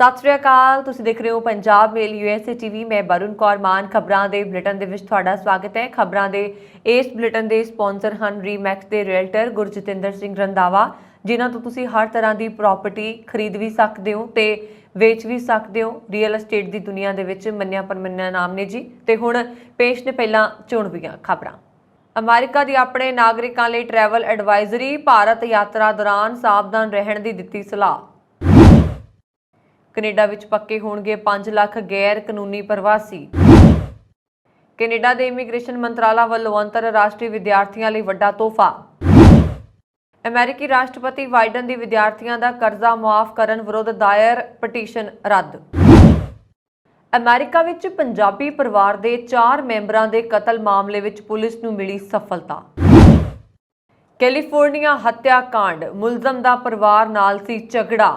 ਸਤਿ ਸ਼੍ਰੀ ਅਕਾਲ। ਤੁਸੀਂ ਦੇਖ ਰਹੇ ਹੋ ਪੰਜਾਬ ਮੇਲ USA TV। ਮੈਂ ਬरुण ਕੌਰ ਮਾਨ। ਖਬਰਾਂ ਦੇ ਬੁਲੇਟਿਨ ਦੇ ਵਿੱਚ ਤੁਹਾਡਾ ਸਵਾਗਤ ਹੈ। ਖਬਰਾਂ ਦੇ ਇਸ ਬੁਲੇਟਿਨ ਦੇ ਸਪਾਂਸਰ ਹਨ ਰੀਮੈਕਸ ਦੇ ਰੀਅਲਟਰ ਗੁਰਜਤਿੰਦਰ ਸਿੰਘ ਰੰਧਾਵਾ, ਜਿਨ੍ਹਾਂ ਤੋਂ ਤੁਸੀਂ ਹਰ ਤਰ੍ਹਾਂ ਦੀ ਪ੍ਰਾਪਰਟੀ ਖਰੀਦ ਵੀ ਸਕਦੇ ਹੋ ਤੇ ਵੇਚ ਵੀ ਸਕਦੇ ਹੋ। ਰੀਅਲ estate ਦੀ ਦੁਨੀਆ ਦੇ ਵਿੱਚ ਮੰਨਿਆ ਪਰਮੰਨਿਆ ਨਾਮ ਨੇ ਜੀ। ਤੇ ਹੁਣ ਪੇਸ਼ ਨੇ ਪਹਿਲਾਂ ਚੋਣਵੀਆਂ ਖਬਰਾਂ। ਅਮਰੀਕਾ ਦੀ ਆਪਣੇ ਨਾਗਰਿਕਾਂ ਲਈ ਟਰੈਵਲ ਐਡਵਾਈਜ਼ਰੀ। ਭਾਰਤ ਯਾਤਰਾ ਦੌਰਾਨ ਸਾਵਧਾਨ ਰਹਿਣ ਦੀ ਦਿੱਤੀ ਸਲਾਹ। ਕੈਨੇਡਾ ਵਿੱਚ ਪੱਕੇ ਹੋਣਗੇ 5 ਲੱਖ ਗੈਰ ਕਾਨੂੰਨੀ ਪ੍ਰਵਾਸੀ। ਕੈਨੇਡਾ ਦੇ ਇਮੀਗ੍ਰੇਸ਼ਨ ਮੰਤਰਾਲਾ ਵੱਲੋਂ ਅੰਤਰਰਾਸ਼ਟਰੀ ਵਿਦਿਆਰਥੀਆਂ ਲਈ ਵੱਡਾ ਤੋਹਫਾ। ਅਮਰੀਕੀ ਰਾਸ਼ਟਰਪਤੀ ਬਾਈਡਨ ਦੀ ਵਿਦਿਆਰਥੀਆਂ ਦਾ ਕਰਜ਼ਾ ਮੁਆਫ ਕਰਨ ਵਿਰੁੱਧ ਦਾਇਰ ਪਟੀਸ਼ਨ ਰੱਦ। ਅਮਰੀਕਾ ਵਿੱਚ ਪੰਜਾਬੀ ਪਰਿਵਾਰ ਦੇ 4 ਮੈਂਬਰਾਂ ਦੇ ਕਤਲ ਮਾਮਲੇ ਵਿੱਚ ਪੁਲਿਸ ਨੂੰ ਮਿਲੀ ਸਫਲਤਾ। ਕੈਲੀਫੋਰਨੀਆ ਹੱਤਿਆ ਕਾਂਡ, ਮੁਲਜ਼ਮ ਦਾ ਪਰਿਵਾਰ ਨਾਲ ਸੀ ਝਗੜਾ।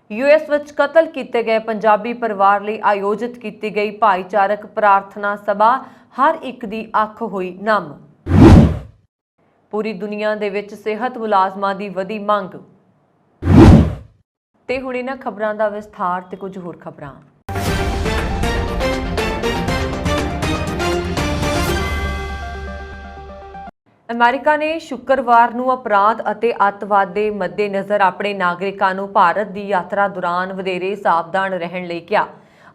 US ਵਿੱਚ ਕਤਲ ਕੀਤੇ ਗਏ ਪੰਜਾਬੀ ਪਰਿਵਾਰ ਲਈ ਆਯੋਜਿਤ ਕੀਤੀ ਗਈ ਭਾਈਚਾਰਕ ਪ੍ਰਾਰਥਨਾ ਸਭਾ, ਹਰ ਇੱਕ ਦੀ ਅੱਖ ਹੋਈ ਨਮ। ਪੂਰੀ ਦੁਨੀਆ ਦੇ ਵਿੱਚ ਸਿਹਤ ਮੁਲਾਜ਼ਮਾਂ ਦੀ ਵਧੀ ਮੰਗ। ਤੇ ਹੁਣ ਇਹਨਾਂ ਖਬਰਾਂ ਦਾ ਵਿਸਥਾਰ ਤੇ ਕੁਝ ਹੋਰ ਖਬਰਾਂ। ਅਮਰੀਕਾ ਨੇ ਸ਼ੁੱਕਰਵਾਰ ਨੂੰ ਅਪਰਾਧ ਅਤੇ ਅੱਤਵਾਦ ਦੇ ਮੱਦੇਨਜ਼ਰ ਆਪਣੇ ਨਾਗਰਿਕਾਂ ਨੂੰ ਭਾਰਤ ਦੀ ਯਾਤਰਾ ਦੌਰਾਨ ਵਧੇਰੇ ਸਾਵਧਾਨ ਰਹਿਣ ਲਈ ਕਿਹਾ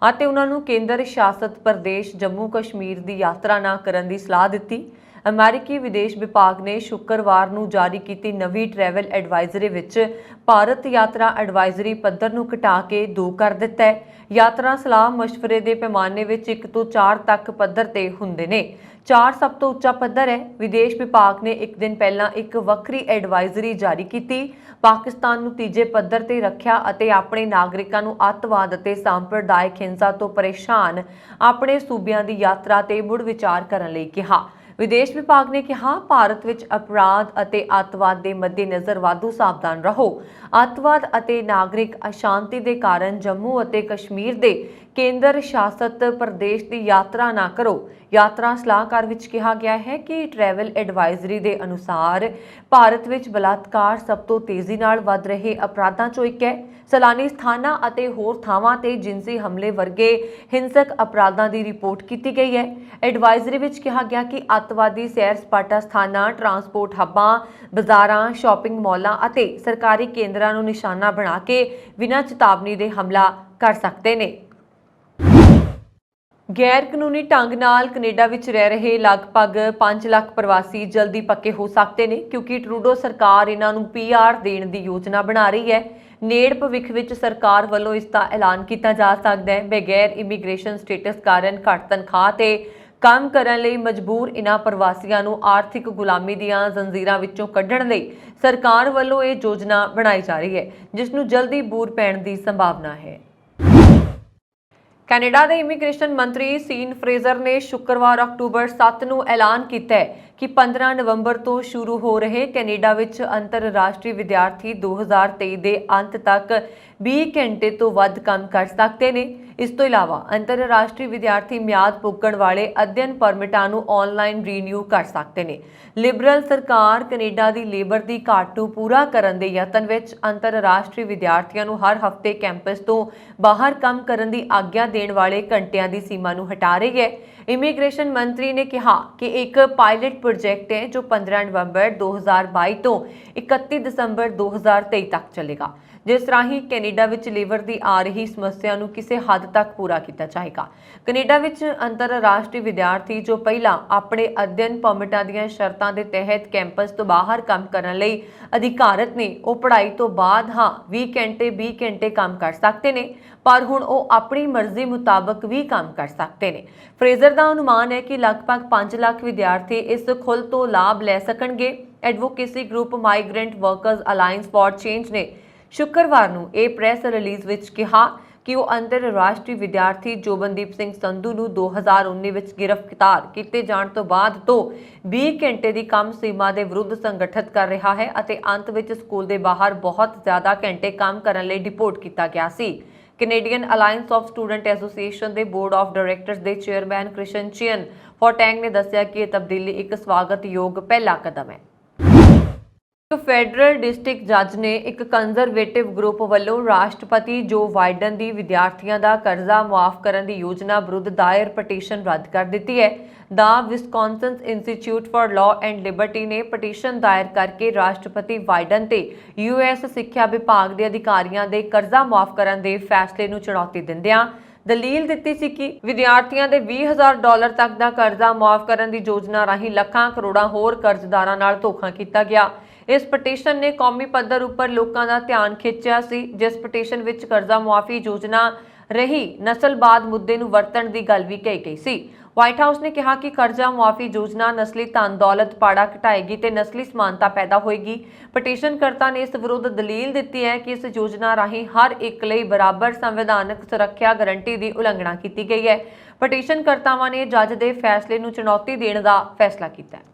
ਅਤੇ ਉਹਨਾਂ ਨੂੰ ਕੇਂਦਰ ਸ਼ਾਸਤ ਪ੍ਰਦੇਸ਼ ਜੰਮੂ ਕਸ਼ਮੀਰ ਦੀ ਯਾਤਰਾ ਨਾ ਕਰਨ ਦੀ ਸਲਾਹ ਦਿੱਤੀ। ਅਮਰੀਕੀ ਵਿਦੇਸ਼ ਵਿਭਾਗ ਨੇ ਸ਼ੁੱਕਰਵਾਰ ਨੂੰ ਜਾਰੀ ਕੀਤੀ ਨਵੀਂ ਟਰੈਵਲ ਐਡਵਾਈਜ਼ਰੀ ਵਿੱਚ ਭਾਰਤ ਯਾਤਰਾ ਐਡਵਾਈਜ਼ਰੀ ਪੱਧਰ ਨੂੰ ਘਟਾ ਕੇ 2 ਕਰ ਦਿੱਤਾ ਹੈ। ਯਾਤਰਾ ਸਲਾਹ ਮਸ਼ਵਰੇ ਦੇ ਪੈਮਾਨੇ ਵਿੱਚ 1 ਤੋਂ 4 ਤੱਕ ਪੱਧਰ ਤੇ ਹੁੰਦੇ ਨੇ। 4 ਸਭ ਤੋਂ ਉੱਚਾ ਪੱਧਰ ਹੈ। ਵਿਦੇਸ਼ ਵਿਭਾਗ ਨੇ ਇੱਕ ਦਿਨ ਪਹਿਲਾਂ ਇੱਕ ਵੱਖਰੀ ਐਡਵਾਈਜ਼ਰੀ ਜਾਰੀ ਕੀਤੀ। ਪਾਕਿਸਤਾਨ ਨੂੰ ਤੀਜੇ ਪੱਧਰ ਤੇ ਰੱਖਿਆ ਅਤੇ ਆਪਣੇ ਨਾਗਰਿਕਾਂ ਨੂੰ ਅੱਤਵਾਦ ਅਤੇ ਸਾਂਪਰਦਾਇਕ ਹਿੰਸਾ ਤੋਂ ਪਰੇਸ਼ਾਨ ਆਪਣੇ ਸੂਬਿਆਂ ਦੀ ਯਾਤਰਾ ਤੇ ਮੁੜ ਵਿਚਾਰ ਕਰਨ ਲਈ ਕਿਹਾ। ਵਿਦੇਸ਼ ਵਿਭਾਗ ਨੇ ਕਿਹਾ, ਭਾਰਤ ਵਿੱਚ ਅਪਰਾਧ ਅਤੇ ਅੱਤਵਾਦ ਦੇ ਮੱਦੇਨਜ਼ਰ ਵਾਧੂ ਸਾਵਧਾਨ ਰਹੋ। ਅੱਤਵਾਦ ਅਤੇ ਨਾਗਰਿਕ ਅਸ਼ਾਂਤੀ ਦੇ ਕਾਰਨ ਜੰਮੂ ਅਤੇ ਕਸ਼ਮੀਰ ਦੇ ਕੇਂਦਰ ਸ਼ਾਸਤ ਪ੍ਰਦੇਸ਼ ਦੀ ਯਾਤਰਾ ਨਾ ਕਰੋ। ਯਾਤਰਾ ਸਲਾਹਕਾਰ ਵਿੱਚ ਕਿਹਾ ਗਿਆ ਹੈ ਕਿ ਟਰੈਵਲ ਐਡਵਾਈਜ਼ਰੀ ਦੇ ਅਨੁਸਾਰ ਭਾਰਤ ਵਿੱਚ ਬਲਾਤਕਾਰ ਸਭ ਤੋਂ ਤੇਜ਼ੀ ਨਾਲ ਵੱਧ ਰਹੇ ਅਪਰਾਧਾਂ ਚੋਂ ਇੱਕ ਹੈ। ਸੈਲਾਨੀ ਸਥਾਨਾਂ ਅਤੇ ਹੋਰ ਥਾਵਾਂ ਤੇ ਜਿਨਸੀ ਹਮਲੇ ਵਰਗੇ ਹਿੰਸਕ ਅਪਰਾਧਾਂ ਦੀ ਰਿਪੋਰਟ ਕੀਤੀ ਗਈ ਹੈ। ਐਡਵਾਈਜ਼ਰੀ ਵਿੱਚ ਕਿਹਾ ਗਿਆ ਕਿ ਅੱਤਵਾਦੀ ਸੈਰ ਸਪਾਟਾ ਸਥਾਨਾਂ, ਟਰਾਂਸਪੋਰਟ ਹੱਬਾਂ, ਬਾਜ਼ਾਰਾਂ, ਸ਼ਾਪਿੰਗ ਮਾਲਾਂ ਅਤੇ ਸਰਕਾਰੀ ਕੇਂਦਰਾਂ ਨੂੰ ਨਿਸ਼ਾਨਾ ਬਣਾ ਕੇ ਬਿਨਾਂ ਚੇਤਾਵਨੀ ਦੇ ਹਮਲਾ ਕਰ ਸਕਦੇ ਨੇ। ਗੈਰ ਕਾਨੂੰਨੀ ਢੰਗ ਨਾਲ ਕੈਨੇਡਾ ਵਿੱਚ ਰਹਿ ਰਹੇ ਲਗਭਗ 5 ਲੱਖ ਪ੍ਰਵਾਸੀ ਜਲਦੀ ਪੱਕੇ ਹੋ ਸਕਦੇ ਨੇ, ਕਿਉਂਕਿ ਟਰੂਡੋ ਸਰਕਾਰ ਇਹਨਾਂ ਨੂੰ PR ਦੇਣ ਦੀ ਯੋਜਨਾ ਬਣਾ ਰਹੀ ਹੈ। ਨੇੜ ਭਵਿੱਖ ਵਿੱਚ ਸਰਕਾਰ ਵੱਲੋਂ ਇਸ ਦਾ ਐਲਾਨ ਕੀਤਾ ਜਾ ਸਕਦਾ ਹੈ। ਬਗੈਰ ਇਮੀਗ੍ਰੇਸ਼ਨ ਸਟੇਟਸ ਕਾਰਨ ਘੱਟ ਤਨਖਾਹ ਤੇ ਕੰਮ ਕਰਨ ਲਈ ਮਜਬੂਰ ਇਹਨਾਂ ਪ੍ਰਵਾਸੀਆਂ ਨੂੰ ਆਰਥਿਕ ਗੁਲਾਮੀ ਦੀਆਂ ਜ਼ੰਜੀਰਾਂ ਵਿੱਚੋਂ ਕੱਢਣ ਲਈ ਸਰਕਾਰ ਵੱਲੋਂ ਇਹ ਯੋਜਨਾ ਬਣਾਈ ਜਾ ਰਹੀ ਹੈ, ਜਿਸ ਨੂੰ ਜਲਦੀ ਬੂਰ ਪੈਣ ਦੀ ਸੰਭਾਵਨਾ ਹੈ। ਕੈਨੇਡਾ ਦੇ ਇਮੀਗ੍ਰੇਸ਼ਨ ਮੰਤਰੀ ਸੀਨ ਫਰੇਜ਼ਰ ਨੇ ਸ਼ੁੱਕਰਵਾਰ ਅਕਤੂਬਰ 7 ਨੂੰ ਐਲਾਨ ਕੀਤਾ ਹੈ ਕਿ 15 ਨਵੰਬਰ ਤੋਂ ਸ਼ੁਰੂ ਹੋ ਰਹੇ ਕੈਨੇਡਾ ਵਿੱਚ ਅੰਤਰਰਾਸ਼ਟਰੀ ਵਿਦਿਆਰਥੀ 2023 ਦੇ ਅੰਤ ਤੱਕ 20 ਘੰਟੇ ਤੋਂ ਵੱਧ ਕੰਮ ਕਰ ਸਕਦੇ ਨੇ। ਇਸ ਤੋਂ ਇਲਾਵਾ ਅੰਤਰਰਾਸ਼ਟਰੀ ਵਿਦਿਆਰਥੀ ਮਿਆਦ ਪੁੱਗਣ ਵਾਲੇ ਅਧਿਐਨ ਪਰਮਿਟਾਂ ਨੂੰ ਆਨਲਾਈਨ ਰੀਨਿਊ ਕਰ ਸਕਦੇ ਨੇ। ਲਿਬਰਲ ਸਰਕਾਰ ਕੈਨੇਡਾ ਦੀ ਲੇਬਰ ਦੀ ਘਾਟ ਨੂੰ ਪੂਰਾ ਕਰਨ ਦੇ ਯਤਨ ਵਿੱਚ ਅੰਤਰਰਾਸ਼ਟਰੀ ਵਿਦਿਆਰਥੀਆਂ ਨੂੰ ਹਰ ਹਫ਼ਤੇ ਕੈਂਪਸ ਤੋਂ ਬਾਹਰ ਕੰਮ ਕਰਨ ਦੀ ਆਗਿਆ ਦੇਣ ਵਾਲੇ ਘੰਟਿਆਂ ਦੀ ਸੀਮਾ ਨੂੰ ਹਟਾ ਰਹੀ ਹੈ। ਇਮੀਗ੍ਰੇਸ਼ਨ ਮੰਤਰੀ ਨੇ ਕਿਹਾ ਕਿ ਇੱਕ ਪਾਇਲਟ ਪ੍ਰੋਜੈਕਟ ਹੈ ਜੋ 15 ਨਵੰਬਰ 2022 ਤੋਂ 31 ਦਸੰਬਰ 2023 ਤੱਕ ਚੱਲੇਗਾ, ਜਿਸ ਰਾਹੀਂ ਕੈਨੇਡਾ ਵਿੱਚ ਲੇਬਰ ਦੀ ਆ ਰਹੀ ਸਮੱਸਿਆ ਨੂੰ ਕਿਸੇ ਹੱਦ ਤੱਕ ਪੂਰਾ ਕੀਤਾ ਜਾਏਗਾ। ਕੈਨੇਡਾ ਵਿੱਚ ਅੰਤਰਰਾਸ਼ਟਰੀ ਵਿਦਿਆਰਥੀ ਜੋ ਪਹਿਲਾਂ ਆਪਣੇ ਅਧਿਐਨ ਪਰਮਿਟਾਂ ਦੀਆਂ ਸ਼ਰਤਾਂ ਦੇ ਤਹਿਤ ਕੈਂਪਸ ਤੋਂ ਬਾਹਰ ਕੰਮ ਕਰਨ ਲਈ ਅਧਿਕਾਰਤ ਨੇ, ਉਹ ਪੜ੍ਹਾਈ ਤੋਂ ਬਾਅਦ 20 ਘੰਟੇ ਕੰਮ ਕਰ ਸਕਦੇ ਨੇ, ਪਰ ਹੁਣ ਉਹ ਆਪਣੀ ਮਰਜ਼ੀ ਮੁਤਾਬਕ ਵੀ ਕੰਮ ਕਰ ਸਕਦੇ ਨੇ। ਫਰੇਜ਼ਰ ਦਾ ਅਨੁਮਾਨ ਹੈ ਕਿ ਲਗਭਗ 5 ਲੱਖ ਵਿਦਿਆਰਥੀ ਇਸ ਖੁੱਲ੍ਹ ਤੋਂ ਲਾਭ ਲੈ ਸਕਣਗੇ। Advocacy group migrant workers alliance for change ਨੇ ਸ਼ੁੱਕਰਵਾਰ ਨੂੰ ਇਹ ਪ੍ਰੈਸ ਰਿਲੀਜ਼ ਵਿੱਚ ਕਿਹਾ ਕਿ ਉਹ ਅੰਤਰਰਾਸ਼ਟਰੀ ਵਿਦਿਆਰਥੀ ਜੋਬਨਦੀਪ ਸਿੰਘ ਸੰਧੂ ਨੂੰ 2019 ਵਿੱਚ ਗ੍ਰਿਫਤਾਰ ਕੀਤੇ ਜਾਣ ਤੋਂ ਬਾਅਦ ਤੋਂ 20 ਘੰਟੇ ਦੀ ਕੰਮ ਸੀਮਾ ਦੇ ਵਿਰੁੱਧ ਸੰਗਠਿਤ ਕਰ ਰਿਹਾ ਹੈ ਅਤੇ ਅੰਤ ਵਿੱਚ ਸਕੂਲ ਦੇ ਬਾਹਰ ਬਹੁਤ ਜ਼ਿਆਦਾ ਘੰਟੇ ਕੰਮ ਕਰਨ ਲਈ ਡਿਪੋਰਟ ਕੀਤਾ ਗਿਆ ਸੀ। Canadian alliance of student association ਦੇ ਬੋਰਡ ਆਫ ਡਾਇਰੈਕਟਰਸ ਦੇ ਚੇਅਰਮੈਨ ਕ੍ਰਿਸ਼ਨ ਚੀਅਨ ਫੋਟੈਂਗ ਨੇ ਦੱਸਿਆ ਕਿ ਇਹ ਤਬਦੀਲੀ ਇੱਕ ਸਵਾਗਤਯੋਗ ਪਹਿਲਾ ਕਦਮ ਹੈ। ਫੈਡਰਲ ਡਿਸਟ੍ਰਿਕਟ ਜੱਜ ਨੇ ਇੱਕ ਕੰਜ਼ਰਵੇਟਿਵ ਗਰੁੱਪ ਵੱਲੋਂ ਰਾਸ਼ਟਰਪਤੀ ਜੋ ਬਾਈਡਨ ਦੀ ਵਿਦਿਆਰਥੀਆਂ ਦਾ ਕਰਜ਼ਾ ਮੁਆਫ ਕਰਨ ਦੀ ਯੋਜਨਾ ਵਿਰੁੱਧ ਦਾਇਰ ਪਟੀਸ਼ਨ ਰੱਦ ਕਰ ਦਿੱਤੀ ਹੈ। ਦਾ Wisconsin Institute for Law and Liberty ਨੇ ਪਟੀਸ਼ਨ ਦਾਇਰ ਕਰਕੇ ਰਾਸ਼ਟਰਪਤੀ ਬਾਈਡਨ ਤੇ ਯੂਐਸ ਸਿੱਖਿਆ ਵਿਭਾਗ ਦੇ ਅਧਿਕਾਰੀਆਂ ਦੇ ਕਰਜ਼ਾ ਮੁਆਫ ਕਰਨ ਦੇ ਫੈਸਲੇ ਨੂੰ ਚੁਣੌਤੀ ਦਿੰਦਿਆਂ ਦਲੀਲ ਦਿੱਤੀ ਸੀ ਕਿ ਵਿਦਿਆਰਥੀਆਂ ਦੇ $20,000 ਤੱਕ ਦਾ ਕਰਜ਼ਾ ਮੁਆਫ ਕਰਨ ਦੀ ਯੋਜਨਾ ਰਾਹੀਂ ਲੱਖਾਂ ਕਰੋੜਾਂ ਹੋਰ ਕਰਜ਼ਦਾਰਾਂ ਨਾਲ ਧੋਖਾ ਕੀਤਾ ਗਿਆ। ਇਸ ਪਟੀਸ਼ਨ ਨੇ ਕੌਮੀ ਪੱਧਰ ਉੱਪਰ ਲੋਕਾਂ ਦਾ ਧਿਆਨ ਖਿੱਚਿਆ ਸੀ, ਜਿਸ ਪਟੀਸ਼ਨ ਵਿੱਚ ਕਰਜ਼ਾ ਮੁਆਫੀ ਯੋਜਨਾ ਰਹੀ ਨਸਲਵਾਦ ਮੁੱਦੇ ਨੂੰ ਵਰਤਣ ਦੀ ਗੱਲ ਵੀ ਕਹੀ ਗਈ ਸੀ। ਵਾਈਟ ਹਾਊਸ ਨੇ ਕਿਹਾ ਕਿ ਕਰਜ਼ਾ ਮੁਆਫੀ ਯੋਜਨਾ ਨਸਲੀ ਧਨ ਦੌਲਤ ਪਾੜਾ ਘਟਾਏਗੀ ਤੇ ਨਸਲੀ ਸਮਾਨਤਾ ਪੈਦਾ ਹੋਏਗੀ। ਪਟੀਸ਼ਨਕਰਤਾ ਨੇ ਇਸ ਵਿਰੁੱਧ ਦਲੀਲ ਦਿੱਤੀ ਹੈ ਕਿ ਇਸ ਯੋਜਨਾ ਰਾਹੀਂ ਹਰ ਇੱਕ ਲਈ ਬਰਾਬਰ ਸੰਵਿਧਾਨਕ ਸੁਰੱਖਿਆ ਗਾਰੰਟੀ ਦੀ ਉਲੰਘਣਾ ਕੀਤੀ ਗਈ ਹੈ। ਪਟੀਸ਼ਨਕਰਤਾਵਾਂ ਨੇ ਜੱਜ ਦੇ ਫੈਸਲੇ ਨੂੰ ਚੁਣੌਤੀ ਦੇਣ ਦਾ ਫੈਸਲਾ ਕੀਤਾ ਹੈ।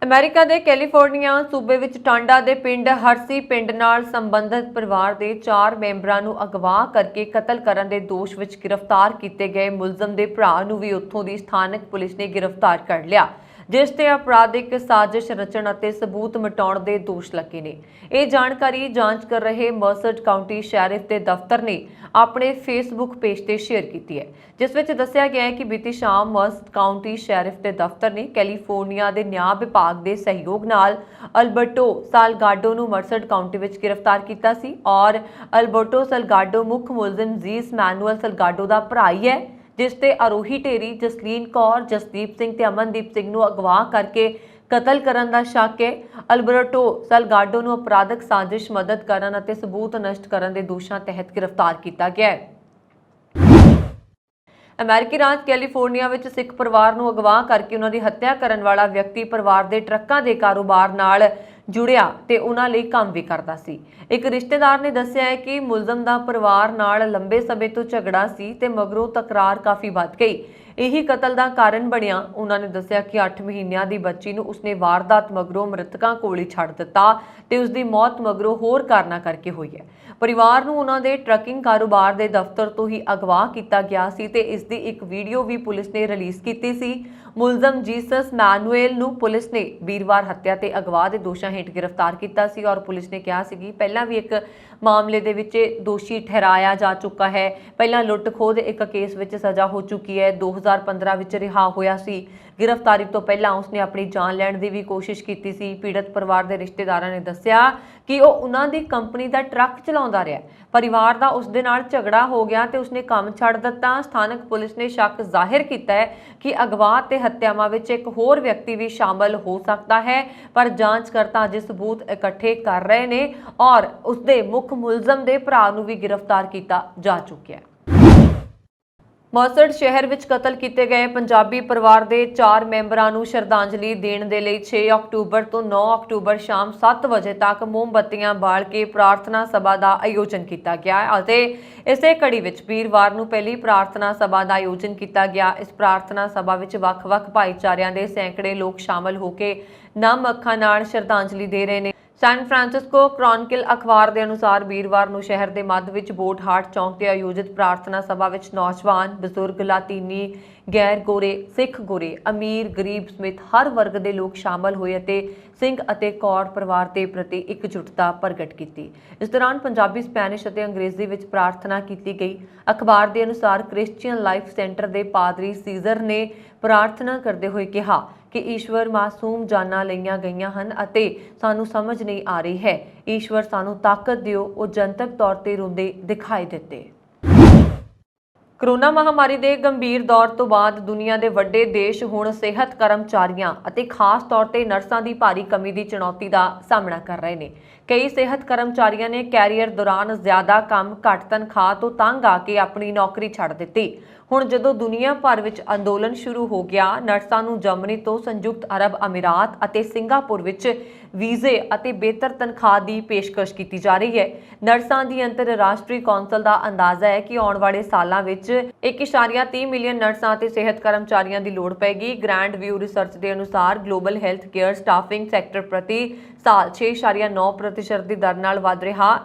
ਅਮਰੀਕਾ ਦੇ ਕੈਲੀਫੋਰਨੀਆ ਸੂਬੇ ਵਿੱਚ ਟਾਂਡਾ ਦੇ ਪਿੰਡ ਹਰਸੀ ਪਿੰਡ ਨਾਲ ਸੰਬੰਧਿਤ ਪਰਿਵਾਰ ਦੇ 4 ਮੈਂਬਰਾਂ ਨੂੰ ਅਗਵਾ ਕਰਕੇ ਕਤਲ ਕਰਨ ਦੇ ਦੋਸ਼ ਵਿੱਚ ਗ੍ਰਿਫਤਾਰ ਕੀਤੇ ਗਏ ਮੁਲਜ਼ਮ ਦੇ ਭਰਾ ਨੂੰ ਵੀ ਉੱਥੋਂ ਦੀ ਸਥਾਨਕ ਪੁਲਿਸ ਨੇ ਗ੍ਰਿਫਤਾਰ ਕਰ ਲਿਆ, ਜਿਸ ਤੇ ਅਪਰਾਧਿਕ ਸਾਜ਼ਿਸ਼ ਰਚਣ ਅਤੇ ਸਬੂਤ ਮਿਟਾਉਣ ਦੇ ਦੋਸ਼ ਲੱਗੇ ਨੇ। ਇਹ ਜਾਣਕਾਰੀ ਜਾਂਚ ਕਰ ਰਹੇ ਮਰਸਡ ਕਾਉਂਟੀ ਸ਼ੈਰਿਫ ਦੇ ਦਫ਼ਤਰ ਨੇ ਆਪਣੇ ਫੇਸਬੁੱਕ ਪੇਜ ਤੇ ਸ਼ੇਅਰ ਕੀਤੀ ਹੈ, ਜਿਸ ਵਿੱਚ ਦੱਸਿਆ ਗਿਆ ਹੈ ਕਿ ਬੀਤੀ ਸ਼ਾਮ ਮਰਸਡ ਕਾਉਂਟੀ ਸ਼ੈਰਿਫ ਦੇ ਦਫ਼ਤਰ ਨੇ ਕੈਲੀਫੋਰਨੀਆ ਦੇ ਨਿਆਂ ਵਿਭਾਗ ਦੇ ਸਹਿਯੋਗ ਨਾਲ ਅਲਬਰਟੋ ਸਾਲਗਾਡੋ ਨੂੰ ਮਰਸਡ ਕਾਉਂਟੀ ਵਿੱਚ ਗ੍ਰਿਫਤਾਰ ਕੀਤਾ ਸੀ ਔਰ ਅਲਬਰਟੋ ਸਾਲਗਾਡੋ ਮੁੱਖ ਮੁਲਜ਼ਮ ਜ਼ੀਸ ਮੈਨੂਅਲ ਸਾਲਗਾਡੋ ਦਾ ਭਰਾ ਹੀ ਹੈ, ਜਿਸ ਤੇ ਆਰੋਹੀ ਢੇਰੀ ਜਸਲੀਨ ਕੌਰ, ਜਸਦੀਪ ਸਿੰਘ ਤੇ ਅਮਨਦੀਪ ਸਿੰਘ ਨੂੰ ਅਗਵਾ ਕਰਕੇ ਕਤਲ ਕਰਨ ਦਾ ਸ਼ੱਕ ਹੈ। ਅਲਬਰਟੋ ਸਾਲਗਾਡੋ ਨੂੰ ਅਪਰਾਧਿਕ ਸਾਜ਼ਿਸ਼, ਮਦਦ ਕਰਨ ਅਤੇ ਸਬੂਤ ਨਸ਼ਟ ਕਰਨ ਦੇ ਦੋਸ਼ਾਂ ਤਹਿਤ ਗ੍ਰਿਫਤਾਰ ਕੀਤਾ ਗਿਆ ਹੈ। ਅਮਰੀਕੀ ਰਾਜ ਕੈਲੀਫੋਰਨੀਆ ਵਿੱਚ ਸਿੱਖ ਪਰਿਵਾਰ ਨੂੰ ਅਗਵਾ ਕਰਕੇ ਉਹਨਾਂ ਦੀ ਹੱਤਿਆ ਕਰਨ ਵਾਲਾ ਵਿਅਕਤੀ ਪਰਿਵਾਰ ਦੇ ਟਰੱਕਾਂ ਦੇ ਕਾਰੋਬਾਰ ਨਾਲ ਜੁੜਿਆ ਤੇ ਉਹਨਾਂ ਲਈ ਕੰਮ ਵੀ ਕਰਦਾ ਸੀ। ਇੱਕ ਰਿਸ਼ਤੇਦਾਰ ਨੇ ਦੱਸਿਆ ਹੈ ਕਿ ਮੁਲਜ਼ਮ ਦਾ ਪਰਿਵਾਰ ਨਾਲ ਲੰਬੇ ਸਮੇਂ ਤੋਂ ਝਗੜਾ ਸੀ ਤੇ ਮਗਰੋਂ ਤਕਰਾਰ ਕਾਫੀ ਵੱਧ ਗਈ। ਇਹੀ ਕਤਲ ਦਾ ਕਾਰਨ ਬਣਿਆ। ਉਹਨਾਂ ਨੇ ਦੱਸਿਆ ਕਿ 8 ਮਹੀਨਿਆਂ ਦੀ ਬੱਚੀ ਨੂੰ ਉਸਨੇ ਵਾਰਦਾਤ ਮਗਰੋਂ ਮ੍ਰਿਤਕਾਂ ਕੋਲ ਹੀ ਛੱਡ ਦਿੱਤਾ ਤੇ ਉਸ ਦੀ ਮੌਤ ਮਗਰੋਂ ਹੋਰ ਕਾਰਨਾਂ ਕਰਕੇ ਹੋਈ ਹੈ। ਪਰਿਵਾਰ ਨੂੰ ਉਹਨਾਂ ਦੇ ਟਰੱਕਿੰਗ ਕਾਰੋਬਾਰ ਦੇ ਦਫ਼ਤਰ ਤੋਂ ਹੀ ਅਗਵਾ ਕੀਤਾ ਗਿਆ ਸੀ ਤੇ ਇਸ ਦੀ ਇੱਕ ਵੀਡੀਓ ਵੀ ਪੁਲਿਸ ਨੇ ਰਿਲੀਜ਼ ਕੀਤੀ ਸੀ। ਮੁਲਜ਼ਮ ਜੀਸਸ ਮੈਨੂਅਲ ਨੂੰ ਪੁਲਿਸ ਨੇ ਵੀਰਵਾਰ ਹੱਤਿਆ ਤੇ ਅਗਵਾ ਦੇ ਦੋਸ਼ਾਂ ਹੇਠ ਗ੍ਰਿਫਤਾਰ ਕੀਤਾ ਸੀ ਔਰ ਪੁਲਿਸ ਨੇ ਕਿਹਾ ਸੀ ਕਿ ਪਹਿਲਾਂ ਵੀ ਇੱਕ ਮਾਮਲੇ ਦੇ ਵਿੱਚ ਦੋਸ਼ੀ ਠਹਿਰਾਇਆ ਜਾ ਚੁੱਕਾ ਹੈ। ਪਹਿਲਾਂ ਲੁੱਟ-ਖੋਹ ਦੇ ਇੱਕ ਕੇਸ ਵਿੱਚ ਸਜ਼ਾ ਹੋ ਚੁੱਕੀ ਹੈ। 2015 ਵਿੱਚ ਰਿਹਾ ਹੋਇਆ ਸੀ। ਗ੍ਰਿਫਤਾਰੀ ਤੋਂ ਪਹਿਲਾਂ ਉਸਨੇ ਆਪਣੀ ਜਾਨ ਲੈਣ ਦੀ ਵੀ ਕੋਸ਼ਿਸ਼ ਕੀਤੀ ਸੀ। ਪੀੜਤ ਪਰਿਵਾਰ ਦੇ ਰਿਸ਼ਤੇਦਾਰਾਂ ਨੇ ਦੱਸਿਆ ਕਿ ਉਹ ਉਹਨਾਂ ਦੀ ਕੰਪਨੀ ਦਾ ਟਰੱਕ ਚਲਾਉਂਦਾ ਰਿਹਾ। ਪਰਿਵਾਰ ਦਾ ਉਸ ਦੇ ਨਾਲ ਝਗੜਾ ਹੋ ਗਿਆ ਤੇ ਉਸਨੇ ਕੰਮ ਛੱਡ ਦਿੱਤਾ। ਸਥਾਨਕ ਪੁਲਿਸ ਨੇ ਸ਼ੱਕ ਜ਼ਾਹਿਰ ਕੀਤਾ ਹੈ ਕਿ ਅਗਵਾ ਤੇ ਹੱਤਿਆਵਾਂ ਵਿੱਚ ਇੱਕ ਹੋਰ ਵਿਅਕਤੀ ਵੀ ਸ਼ਾਮਲ ਹੋ ਸਕਦਾ ਹੈ, ਪਰ ਜਾਂਚਕਰਤਾ ਅਜੇ ਸਬੂਤ ਇਕੱਠੇ ਕਰ ਰਹੇ ਨੇ ਔਰ ਉਸਦੇ ਮੁੱਖ ਮੁਲਜ਼ਮ ਦੇ ਭਰਾ ਨੂੰ ਵੀ ਗ੍ਰਿਫਤਾਰ ਕੀਤਾ ਜਾ ਚੁੱਕਿਆ ਹੈ। ਮਰਸਡ ਸ਼ਹਿਰ ਵਿੱਚ ਕਤਲ ਕੀਤੇ ਗਏ ਪੰਜਾਬੀ ਪਰਿਵਾਰ ਦੇ 4 ਮੈਂਬਰਾਂ ਨੂੰ ਸ਼ਰਧਾਂਜਲੀ ਦੇਣ ਦੇ ਲਈ 6 ਅਕਤੂਬਰ ਤੋਂ 9 ਅਕਤੂਬਰ ਸ਼ਾਮ 7 ਵਜੇ ਤੱਕ ਮੋਮਬੱਤੀਆਂ ਬਾਲ ਕੇ ਪ੍ਰਾਰਥਨਾ ਸਭਾ ਦਾ ਆਯੋਜਨ ਕੀਤਾ ਗਿਆ ਅਤੇ ਇਸੇ ਕੜੀ ਵਿੱਚ ਵੀਰਵਾਰ ਨੂੰ ਪਹਿਲੀ ਪ੍ਰਾਰਥਨਾ ਸਭਾ ਦਾ ਆਯੋਜਨ ਕੀਤਾ ਗਿਆ। ਇਸ ਪ੍ਰਾਰਥਨਾ ਸਭਾ ਵਿੱਚ ਵੱਖ-ਵੱਖ ਭਾਈਚਾਰਿਆਂ ਦੇ ਸੈਂਕੜੇ ਲੋਕ ਸ਼ਾਮਲ ਹੋ ਕੇ ਨਮ ਅੱਖਾਂ ਨਾਲ ਸ਼ਰਧਾਂਜਲੀ ਦੇ ਰਹੇ ਨੇ। ਸੈਨ ਫਰਾਂਸਿਸਕੋ ਕ੍ਰੋਨਿਕਲ ਅਖਬਾਰ ਦੇ ਅਨੁਸਾਰ ਵੀਰਵਾਰ ਨੂੰ ਸ਼ਹਿਰ ਦੇ ਮੱਧ ਵਿੱਚ ਬੋਟ ਹਾਰਟ ਚੌਂਕ ਤੇ ਆਯੋਜਿਤ ਪ੍ਰਾਰਥਨਾ ਸਭਾ ਵਿੱਚ ਨੌਜਵਾਨ, ਬਜ਼ੁਰਗ, ਲਾਤੀਨੀ, ਗੈਰ ਗੋਰੇ, ਸਿੱਖ ਗੋਰੇ, ਅਮੀਰ, ਗਰੀਬ ਸਮੇਤ ਹਰ ਵਰਗ ਦੇ ਲੋਕ ਸ਼ਾਮਲ ਹੋਏ ਅਤੇ ਸਿੰਘ ਅਤੇ ਕੌਰ ਪਰਿਵਾਰ ਦੇ ਪ੍ਰਤੀ ਇਕਜੁੱਟਤਾ ਪ੍ਰਗਟ ਕੀਤੀ। ਇਸ ਦੌਰਾਨ ਪੰਜਾਬੀ, ਸਪੈਨਿਸ਼ ਅਤੇ ਅੰਗਰੇਜ਼ੀ ਵਿੱਚ ਪ੍ਰਾਰਥਨਾ ਕੀਤੀ ਗਈ। ਅਖਬਾਰ ਦੇ ਅਨੁਸਾਰ ਕ੍ਰਿਸਚੀਅਨ ਲਾਈਫ ਸੈਂਟਰ ਦੇ ਪਾਦਰੀ ਸੀਜ਼ਰ ਨੇ ਪ੍ਰਾਰਥਨਾ ਕਰਦੇ ਹੋਏ ਕਿਹਾ ਕਿ ਈਸ਼ਵਰ ਮਾਸੂਮ ਜਾਨਾਂ ਲਈਆਂ ਗਈਆਂ ਹਨ ਅਤੇ ਸਾਨੂੰ ਸਮਝ ਨਹੀਂ ਆ ਰਹੀ ਹੈ। ਈਸ਼ਵਰ ਸਾਨੂੰ ਤਾਕਤ ਦਿਓ। ਉਹ ਜਨਤਕ ਤੌਰ ਤੇ ਰੋਂਦੇ ਦਿਖਾਈ ਦਿੱਤੇ। ਕੋਰੋਨਾ ਮਹਾਮਾਰੀ ਦੇ ਗੰਭੀਰ ਦੌਰ ਤੋਂ ਬਾਅਦ ਦੁਨੀਆ ਦੇ ਵੱਡੇ ਦੇਸ਼ ਹੁਣ ਸਿਹਤ ਕਰਮਚਾਰੀਆਂ ਅਤੇ ਖਾਸ ਤੌਰ ਤੇ ਨਰਸਾਂ ਦੀ ਭਾਰੀ ਕਮੀ ਦੀ ਚੁਣੌਤੀ ਦਾ ਸਾਹਮਣਾ ਕਰ ਰਹੇ ਨੇ। ਕਈ ਸਿਹਤ ਕਰਮਚਾਰੀਆਂ ਨੇ ਕੈਰੀਅਰ ਦੌਰਾਨ ਜ਼ਿਆਦਾ ਕੰਮ, ਘੱਟ ਤਨਖਾਹ ਤੋਂ ਤੰਗ ਆ ਕੇ ਆਪਣੀ ਨੌਕਰੀ ਛੱਡ ਦਿੱਤੀ। ਹੁਣ ਜਦੋਂ ਦੁਨੀਆ ਭਰ ਵਿੱਚ ਅੰਦੋਲਨ ਸ਼ੁਰੂ ਹੋ ਗਿਆ, ਨਰਸਾਂ ਨੂੰ ਜਰਮਨੀ ਤੋਂ ਸੰਯੁਕਤ ਅਰਬ ਅਮੀਰਾਤ ਅਤੇ ਸਿੰਗਾਪੁਰ ਵਿੱਚ ਵੀਜ਼ੇ ਅਤੇ ਬਿਹਤਰ ਤਨਖਾਹ ਦੀ ਪੇਸ਼ਕਸ਼ ਕੀਤੀ ਜਾ ਰਹੀ ਹੈ। ਨਰਸਾਂ ਦੀ ਅੰਤਰਰਾਸ਼ਟਰੀ ਕੌਂਸਲ ਦਾ ਅੰਦਾਜ਼ਾ ਹੈ ਕਿ ਆਉਣ ਵਾਲੇ ਸਾਲਾਂ ਵਿੱਚ 1.30 ਮਿਲੀਅਨ ਨਰਸਾਂ ਅਤੇ ਸਿਹਤ ਕਰਮਚਾਰੀਆਂ ਦੀ ਲੋੜ ਪਏਗੀ। ਗ੍ਰੈਂਡ ਵਿਊ ਰਿਸਰਚ ਦੇ ਅਨੁਸਾਰ global health care staffing sector ਪ੍ਰਤੀ ਸਾਲ 6.9% ਦੀ ਦਰ ਨਾਲ ਵਧ ਰਿਹਾ।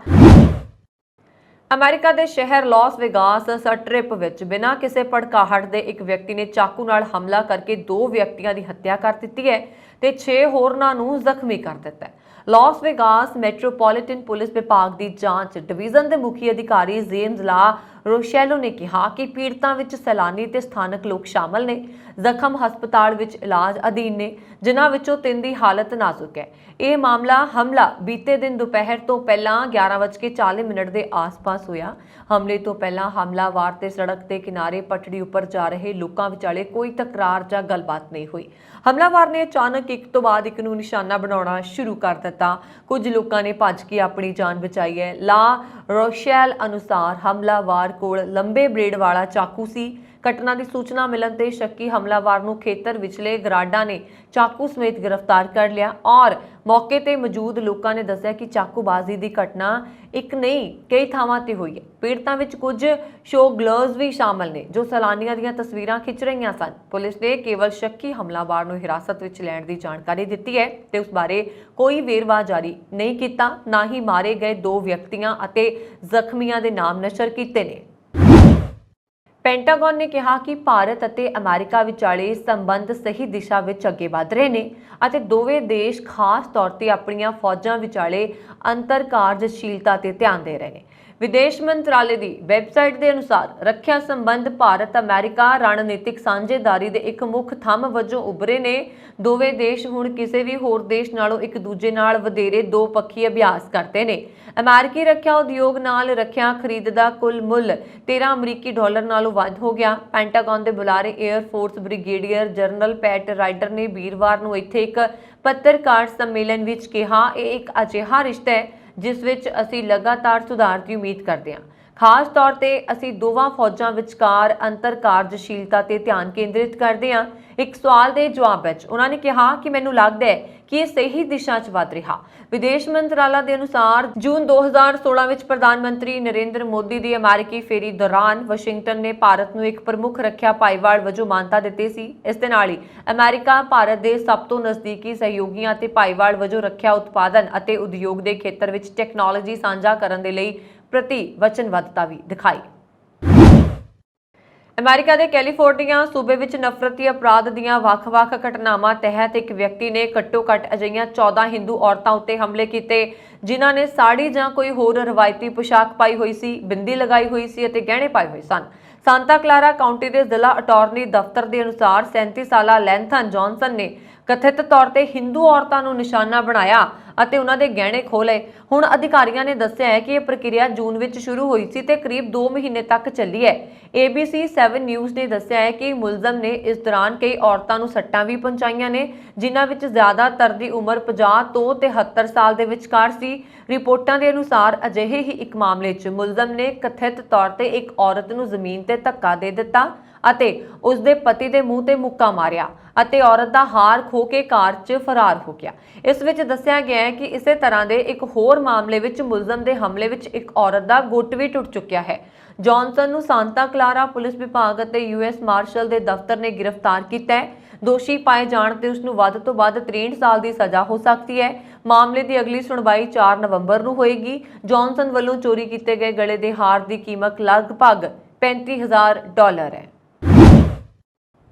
ਅਮਰੀਕਾ ਦੇ ਸ਼ਹਿਰ ਲਾਸ ਵੇਗਾਸ ਸਟ੍ਰਿਪ ਵਿੱਚ ਬਿਨਾਂ ਕਿਸੇ ਭੜਕਾਹਟ ਦੇ ਇੱਕ ਵਿਅਕਤੀ ਨੇ ਚਾਕੂ ਨਾਲ ਹਮਲਾ ਕਰਕੇ 2 ਵਿਅਕਤੀਆਂ ਦੀ ਹੱਤਿਆ ਕਰ ਦਿੱਤੀ ਹੈ ਤੇ 6 ਹੋਰਨਾਂ ਨੂੰ ਜ਼ਖਮੀ ਕਰ ਦਿੱਤਾ ਹੈ। ਲਾਸ ਵੇਗਾਸ ਮੈਟਰੋਪੋਲੀਟਨ ਪੁਲਿਸ ਵਿਭਾਗ ਦੀ ਜਾਂਚ ਡਿਵੀਜ਼ਨ ਦੇ ਮੁਖੀ ਅਧਿਕਾਰੀ ਜੇਮਸ ਲਾ ਰੋਸ਼ੈਲੋ ਨੇ ਕਿਹਾ ਕਿ ਪੀੜਤਾਂ ਵਿੱਚ ਸੈਲਾਨੀ ਤੇ ਸਥਾਨਕ ਲੋਕ ਸ਼ਾਮਲ ਨੇ। ਜ਼ਖਮ ਹਸਪਤਾਲ ਵਿੱਚ ਇਲਾਜ ਅਧੀਨ ਨੇ, ਜਿਨ੍ਹਾਂ ਵਿੱਚੋਂ 3 ਦੀ ਹਾਲਤ ਨਾਜ਼ੁਕ ਹੈ। ਇਹ ਹਮਲਾ ਬੀਤੇ ਦਿਨ ਦੁਪਹਿਰ ਤੋਂ ਪਹਿਲਾਂ 11:40 ਦੇ ਆਸ-ਪਾਸ ਹੋਇਆ। ਹਮਲੇ ਤੋਂ ਪਹਿਲਾਂ ਹਮਲਾਵਰ ਤੇ ਸੜਕ ਦੇ ਕਿਨਾਰੇ ਪਟੜੀ ਉੱਪਰ ਜਾ ਰਹੇ ਲੋਕਾਂ ਵਿਚਾਲੇ ਕੋਈ ਤਕਰਾਰ ਜਾਂ ਗੱਲਬਾਤ ਨਹੀਂ ਹੋਈ। ਹਮਲਾਵਰ ਨੇ ਅਚਾਨਕ ਇੱਕ ਤੋਂ ਬਾਅਦ ਇੱਕ ਨੂੰ ਨਿਸ਼ਾਨਾ ਬਣਾਉਣਾ ਸ਼ੁਰੂ ਕਰ ਦਿੱਤਾ। ਕੁਝ ਲੋਕਾਂ ਨੇ ਭੱਜ ਕੇ ਆਪਣੀ ਜਾਨ ਬਚਾਈ ਹੈ। ਲਾ ਰੋਸ਼ੈਲ ਅਨੁਸਾਰ ਹਮਲਾਵਰ ਕੋਲ ਲੰਬੇ ਬਲੇਡ ਵਾਲਾ ਚਾਕੂ ਸੀ। ਘਟਨਾ ਦੀ ਸੂਚਨਾ ਮਿਲਣ ਤੇ ਸ਼ੱਕੀ ਹਮਲਾਵਰ ਨੂੰ ਖੇਤਰ ਵਿਚਲੇ ਗਰਾਡਾਂ ਨੇ ਚਾਕੂ ਸਮੇਤ ਗ੍ਰਿਫਤਾਰ ਕਰ ਲਿਆ ਔਰ ਮੌਕੇ ਤੇ ਮੌਜੂਦ ਲੋਕਾਂ ਨੇ ਦੱਸਿਆ ਕਿ ਚਾਕੂਬਾਜ਼ੀ ਦੀ ਘਟਨਾ ਇੱਕ ਨਹੀਂ ਕਈ ਥਾਵਾਂ ਤੇ ਹੋਈ ਹੈ। ਪੀੜਤਾਂ ਵਿੱਚ ਕੁਝ ਸ਼ੋ ਗਰਲਜ਼ ਵੀ ਸ਼ਾਮਲ ਨੇ ਜੋ ਸੈਲਾਨੀਆਂ ਦੀਆਂ ਤਸਵੀਰਾਂ ਖਿੱਚ ਰਹੀਆਂ ਸਨ। ਪੁਲਿਸ ਨੇ ਕੇਵਲ ਸ਼ੱਕੀ ਹਮਲਾਵਰ ਨੂੰ ਹਿਰਾਸਤ ਵਿੱਚ ਲੈਣ ਦੀ ਜਾਣਕਾਰੀ ਦਿੱਤੀ ਹੈ ਤੇ ਉਸ ਬਾਰੇ ਕੋਈ ਵੇਰਵਾ ਜਾਰੀ ਨਹੀਂ ਕੀਤਾ। ਨਾ ਹੀ ਮਾਰੇ ਗਏ 2 ਵਿਅਕਤੀਆਂ ਅਤੇ ਜ਼ਖਮੀਆਂ ਦੇ ਨਾਮ ਨਸ਼ਰ ਕੀਤੇ ਨੇ। ਪੈਂਟਾਗਨ ਨੇ ਕਿਹਾ ਕਿ ਭਾਰਤ ਅਤੇ ਅਮਰੀਕਾ ਵਿਚਾਲੇ ਸੰਬੰਧ ਸਹੀ ਦਿਸ਼ਾ ਵਿੱਚ ਅੱਗੇ ਵਧ ਰਹੇ ਨੇ ਅਤੇ ਦੋਵੇਂ ਦੇਸ਼ ਖਾਸ ਤੌਰ ਤੇ ਆਪਣੀਆਂ ਫੌਜਾਂ ਵਿਚਾਲੇ ਅੰਤਰ ਕਾਰਜਸ਼ੀਲਤਾ ਤੇ ਧਿਆਨ ਦੇ ਰਹੇ ਨੇ। ਵਿਦੇਸ਼ ਮੰਤਰਾਲੇ ਦੀ ਵੈਬਸਾਈਟ ਦੇ ਅਨੁਸਾਰ ਰੱਖਿਆ ਸੰਬੰਧ ਭਾਰਤ ਅਮਰੀਕਾ ਰਣਨੀਤਿਕ ਸਾਂਝੇਦਾਰੀ ਦੇ ਇੱਕ ਮੁੱਖ ਥੰਮ ਵਜੋਂ ਉੱਭਰੇ ਨੇ। ਦੋਵੇਂ ਦੇਸ਼ ਹੁਣ ਕਿਸੇ ਵੀ ਹੋਰ ਦੇਸ਼ ਨਾਲੋਂ ਇੱਕ ਦੂਜੇ ਨਾਲ ਵਧੇਰੇ 2-ਪੱਖੀ ਅਭਿਆਸ ਕਰਦੇ ਨੇ। ਅਮਰੀਕੀ ਰੱਖਿਆ ਉਦਯੋਗ ਨਾਲ ਰੱਖਿਆ ਖਰੀਦ ਦਾ ਕੁੱਲ ਮੁੱਲ $13 ਨਾਲੋਂ ਵੱਧ ਹੋ ਗਿਆ। ਪੈਂਟਾਗਨ ਦੇ ਬੁਲਾਰੇ air force brigadier general Pat Ryder ਨੇ ਵੀਰਵਾਰ ਨੂੰ ਇੱਥੇ ਇੱਕ ਪੱਤਰਕਾਰ ਸੰਮੇਲਨ ਵਿੱਚ ਕਿਹਾ, ਇਹ ਇੱਕ ਅਜਿਹਾ ਰਿਸ਼ਤਾ ਹੈ ਜਿਸ ਵਿੱਚ ਅਸੀਂ ਲਗਾਤਾਰ ਸੁਧਾਰ ਦੀ ਉਮੀਦ ਕਰਦੇ ਹਾਂ। ਖਾਸ ਤੌਰ ਤੇ ਅਸੀਂ ਦੋਵਾਂ ਫੌਜਾਂ ਵਿਚਕਾਰ ਅੰਤਰ ਕਾਰਜਸ਼ੀਲਤਾ ਤੇ ਧਿਆਨ ਕੇਂਦਰਿਤ ਕਰਦੇ ਹਾਂ। ਇੱਕ ਸਵਾਲ ਦੇ ਜਵਾਬ ਵਿੱਚ ਉਹਨਾਂ ਨੇ ਕਿਹਾ ਕਿ ਮੈਨੂੰ ਲੱਗਦਾ ਹੈ ਕਿ ਇਹ ਸਹੀ ਦਿਸ਼ਾ 'ਚ ਵਧ ਰਿਹਾ। ਵਿਦੇਸ਼ ਮੰਤਰਾਲਾ ਦੇ ਅਨੁਸਾਰ ਜੂਨ 2016 ਵਿੱਚ ਪ੍ਰਧਾਨ ਮੰਤਰੀ ਨਰਿੰਦਰ ਮੋਦੀ ਦੀ ਅਮਰੀਕੀ ਫੇਰੀ ਦੌਰਾਨ ਵਾਸ਼ਿੰਗਟਨ ਨੇ ਭਾਰਤ ਨੂੰ ਇੱਕ ਪ੍ਰਮੁੱਖ ਰੱਖਿਆ ਭਾਈਵਾਲ ਵਜੋਂ ਮਾਨਤਾ ਦਿੱਤੀ ਸੀ। ਇਸ ਦੇ ਨਾਲ ਹੀ ਅਮਰੀਕਾ ਭਾਰਤ ਦੇ ਸਭ ਤੋਂ ਨਜ਼ਦੀਕੀ ਸਹਿਯੋਗੀਆਂ ਅਤੇ ਭਾਈਵਾਲ ਵਜੋਂ ਰੱਖਿਆ ਉਤਪਾਦਨ ਅਤੇ ਉਦਯੋਗ ਦੇ ਖੇਤਰ ਵਿੱਚ ਟੈਕਨੋਲੋਜੀ ਸਾਂਝਾ ਕਰਨ ਦੇ ਲਈ ਪ੍ਰਤੀ ਵਚਨਬੱਧਤਾ ਵੀ ਦਿਖਾਈ। ਅਮਰੀਕਾ ਦੇ ਕੈਲੀਫੋਰਨੀਆ ਸੂਬੇ ਵਿੱਚ ਨਫ਼ਰਤੀ ਅਪਰਾਧ ਦੀਆਂ ਵੱਖ-ਵੱਖ ਘਟਨਾਵਾਂ ਤਹਿਤ ਇੱਕ ਵਿਅਕਤੀ ਨੇ ਘੱਟੋ-ਘੱਟ ਅਜਿਹੀਆਂ 14 ਹਿੰਦੂ ਔਰਤਾਂ ਉੱਤੇ ਹਮਲੇ ਕੀਤੇ ਜਿਨ੍ਹਾਂ ਨੇ ਸਾੜੀ ਜਾਂ ਕੋਈ ਹੋਰ ਰਵਾਇਤੀ ਪੋਸ਼ਾਕ ਪਾਈ ਹੋਈ ਸੀ, ਬਿੰਦੀ ਲਗਾਈ ਹੋਈ ਸੀ ਅਤੇ ਗਹਿਣੇ ਪਾਏ ਹੋਏ ਸਨ। ਸਾਂਤਾ ਕਲਾਰਾ ਕਾਉਂਟੀ ਦੇ ਜ਼ਿਲ੍ਹਾ ਅਟਾਰਨੀ ਦਫ਼ਤਰ ਦੇ ਅਨੁਸਾਰ 37 ਸਾਲਾ ਲੈਂਥਨ ਜੌਨਸਨ ਨੇ ਕਥਿਤ ਤੌਰ ਤੇ ਹਿੰਦੂ ਔਰਤਾਂ ਨੂੰ ਨਿਸ਼ਾਨਾ ਬਣਾਇਆ ਅਤੇ ਉਹਨਾਂ ਦੇ ਗਹਿਣੇ ਖੋਹ ਲਏ। ਹੁਣ ਅਧਿਕਾਰੀਆਂ ਨੇ ਦੱਸਿਆ ਹੈ ਕਿ ਇਹ ਪ੍ਰਕਿਰਿਆ ਜੂਨ ਵਿੱਚ ਸ਼ੁਰੂ ਹੋਈ ਸੀ ਤੇ ਕਰੀਬ 2 ਮਹੀਨੇ ਤੱਕ ਚੱਲੀ ਹੈ। ABC 7 ਨਿਊਜ਼ ਨੇ ਦੱਸਿਆ ਹੈ ਕਿ ਮੁਲਜ਼ਮ ਨੇ ਇਸ ਦੌਰਾਨ ਕਈ ਔਰਤਾਂ ਨੂੰ ਸੱਟਾਂ ਵੀ ਪਹੁੰਚਾਈਆਂ ਨੇ ਜਿਨ੍ਹਾਂ ਵਿੱਚ ਜ਼ਿਆਦਾਤਰ ਦੀ ਉਮਰ 50 ਤੋਂ 73 ਸਾਲ ਦੇ ਵਿਚਕਾਰ ਸੀ। ਰਿਪੋਰਟਾਂ ਦੇ ਅਨੁਸਾਰ ਅਜਿਹੇ ਹੀ ਇੱਕ ਮਾਮਲੇ 'ਚ ਮੁਲਜ਼ਮ ਨੇ ਕਥਿਤ ਤੌਰ ਤੇ ਇੱਕ ਔਰਤ ਨੂੰ ਜ਼ਮੀਨ ਤੇ ਧੱਕਾ ਦੇ ਦਿੱਤਾ ਅਤੇ ਉਸ ਦੇ ਪਤੀ ਦੇ ਮੂੰਹ ਤੇ ਮੁੱਕਾ ਮਾਰਿਆ ਅਤੇ ਔਰਤ ਦਾ ਹਾਰ ਖੋ ਕੇ ਕਾਰ 'ਚ ਫਰਾਰ ਹੋ ਗਿਆ। ਇਸ ਵਿੱਚ ਦੱਸਿਆ ਗਿਆ ਹੈ ਕਿ ਇਸੇ ਤਰ੍ਹਾਂ ਦੇ ਇੱਕ ਹੋਰ ਮਾਮਲੇ ਵਿੱਚ ਮੁਲਜ਼ਮ ਦੇ ਹਮਲੇ ਵਿੱਚ ਇੱਕ ਔਰਤ ਦਾ ਗੁੱਟ ਵੀ ਟੁੱਟ ਚੁੱਕਿਆ ਹੈ। ਜੌਨਸਨ ਨੂੰ ਸਾਂਤਾ ਕਲਾਰਾ ਪੁਲਿਸ ਵਿਭਾਗ ਅਤੇ US ਮਾਰਸ਼ਲ ਦੇ ਦਫ਼ਤਰ ਨੇ ਗ੍ਰਿਫਤਾਰ ਕੀਤਾ ਹੈ। ਦੋਸ਼ੀ ਪਾਏ ਜਾਣ ਤੇ ਉਸ ਨੂੰ ਵੱਧ ਤੋਂ ਵੱਧ 63 ਸਾਲ ਦੀ ਸਜ਼ਾ ਹੋ ਸਕਦੀ ਹੈ। ਮਾਮਲੇ ਦੀ ਅਗਲੀ ਸੁਣਵਾਈ 4 ਨਵੰਬਰ ਨੂੰ ਹੋਏਗੀ। ਜੌਨਸਨ ਵੱਲੋਂ ਚੋਰੀ ਕੀਤੇ ਗਏ ਗਲੇ ਦੇ ਹਾਰ ਦੀ ਕੀਮਤ ਲਗਭਗ $35,000 ਹੈ।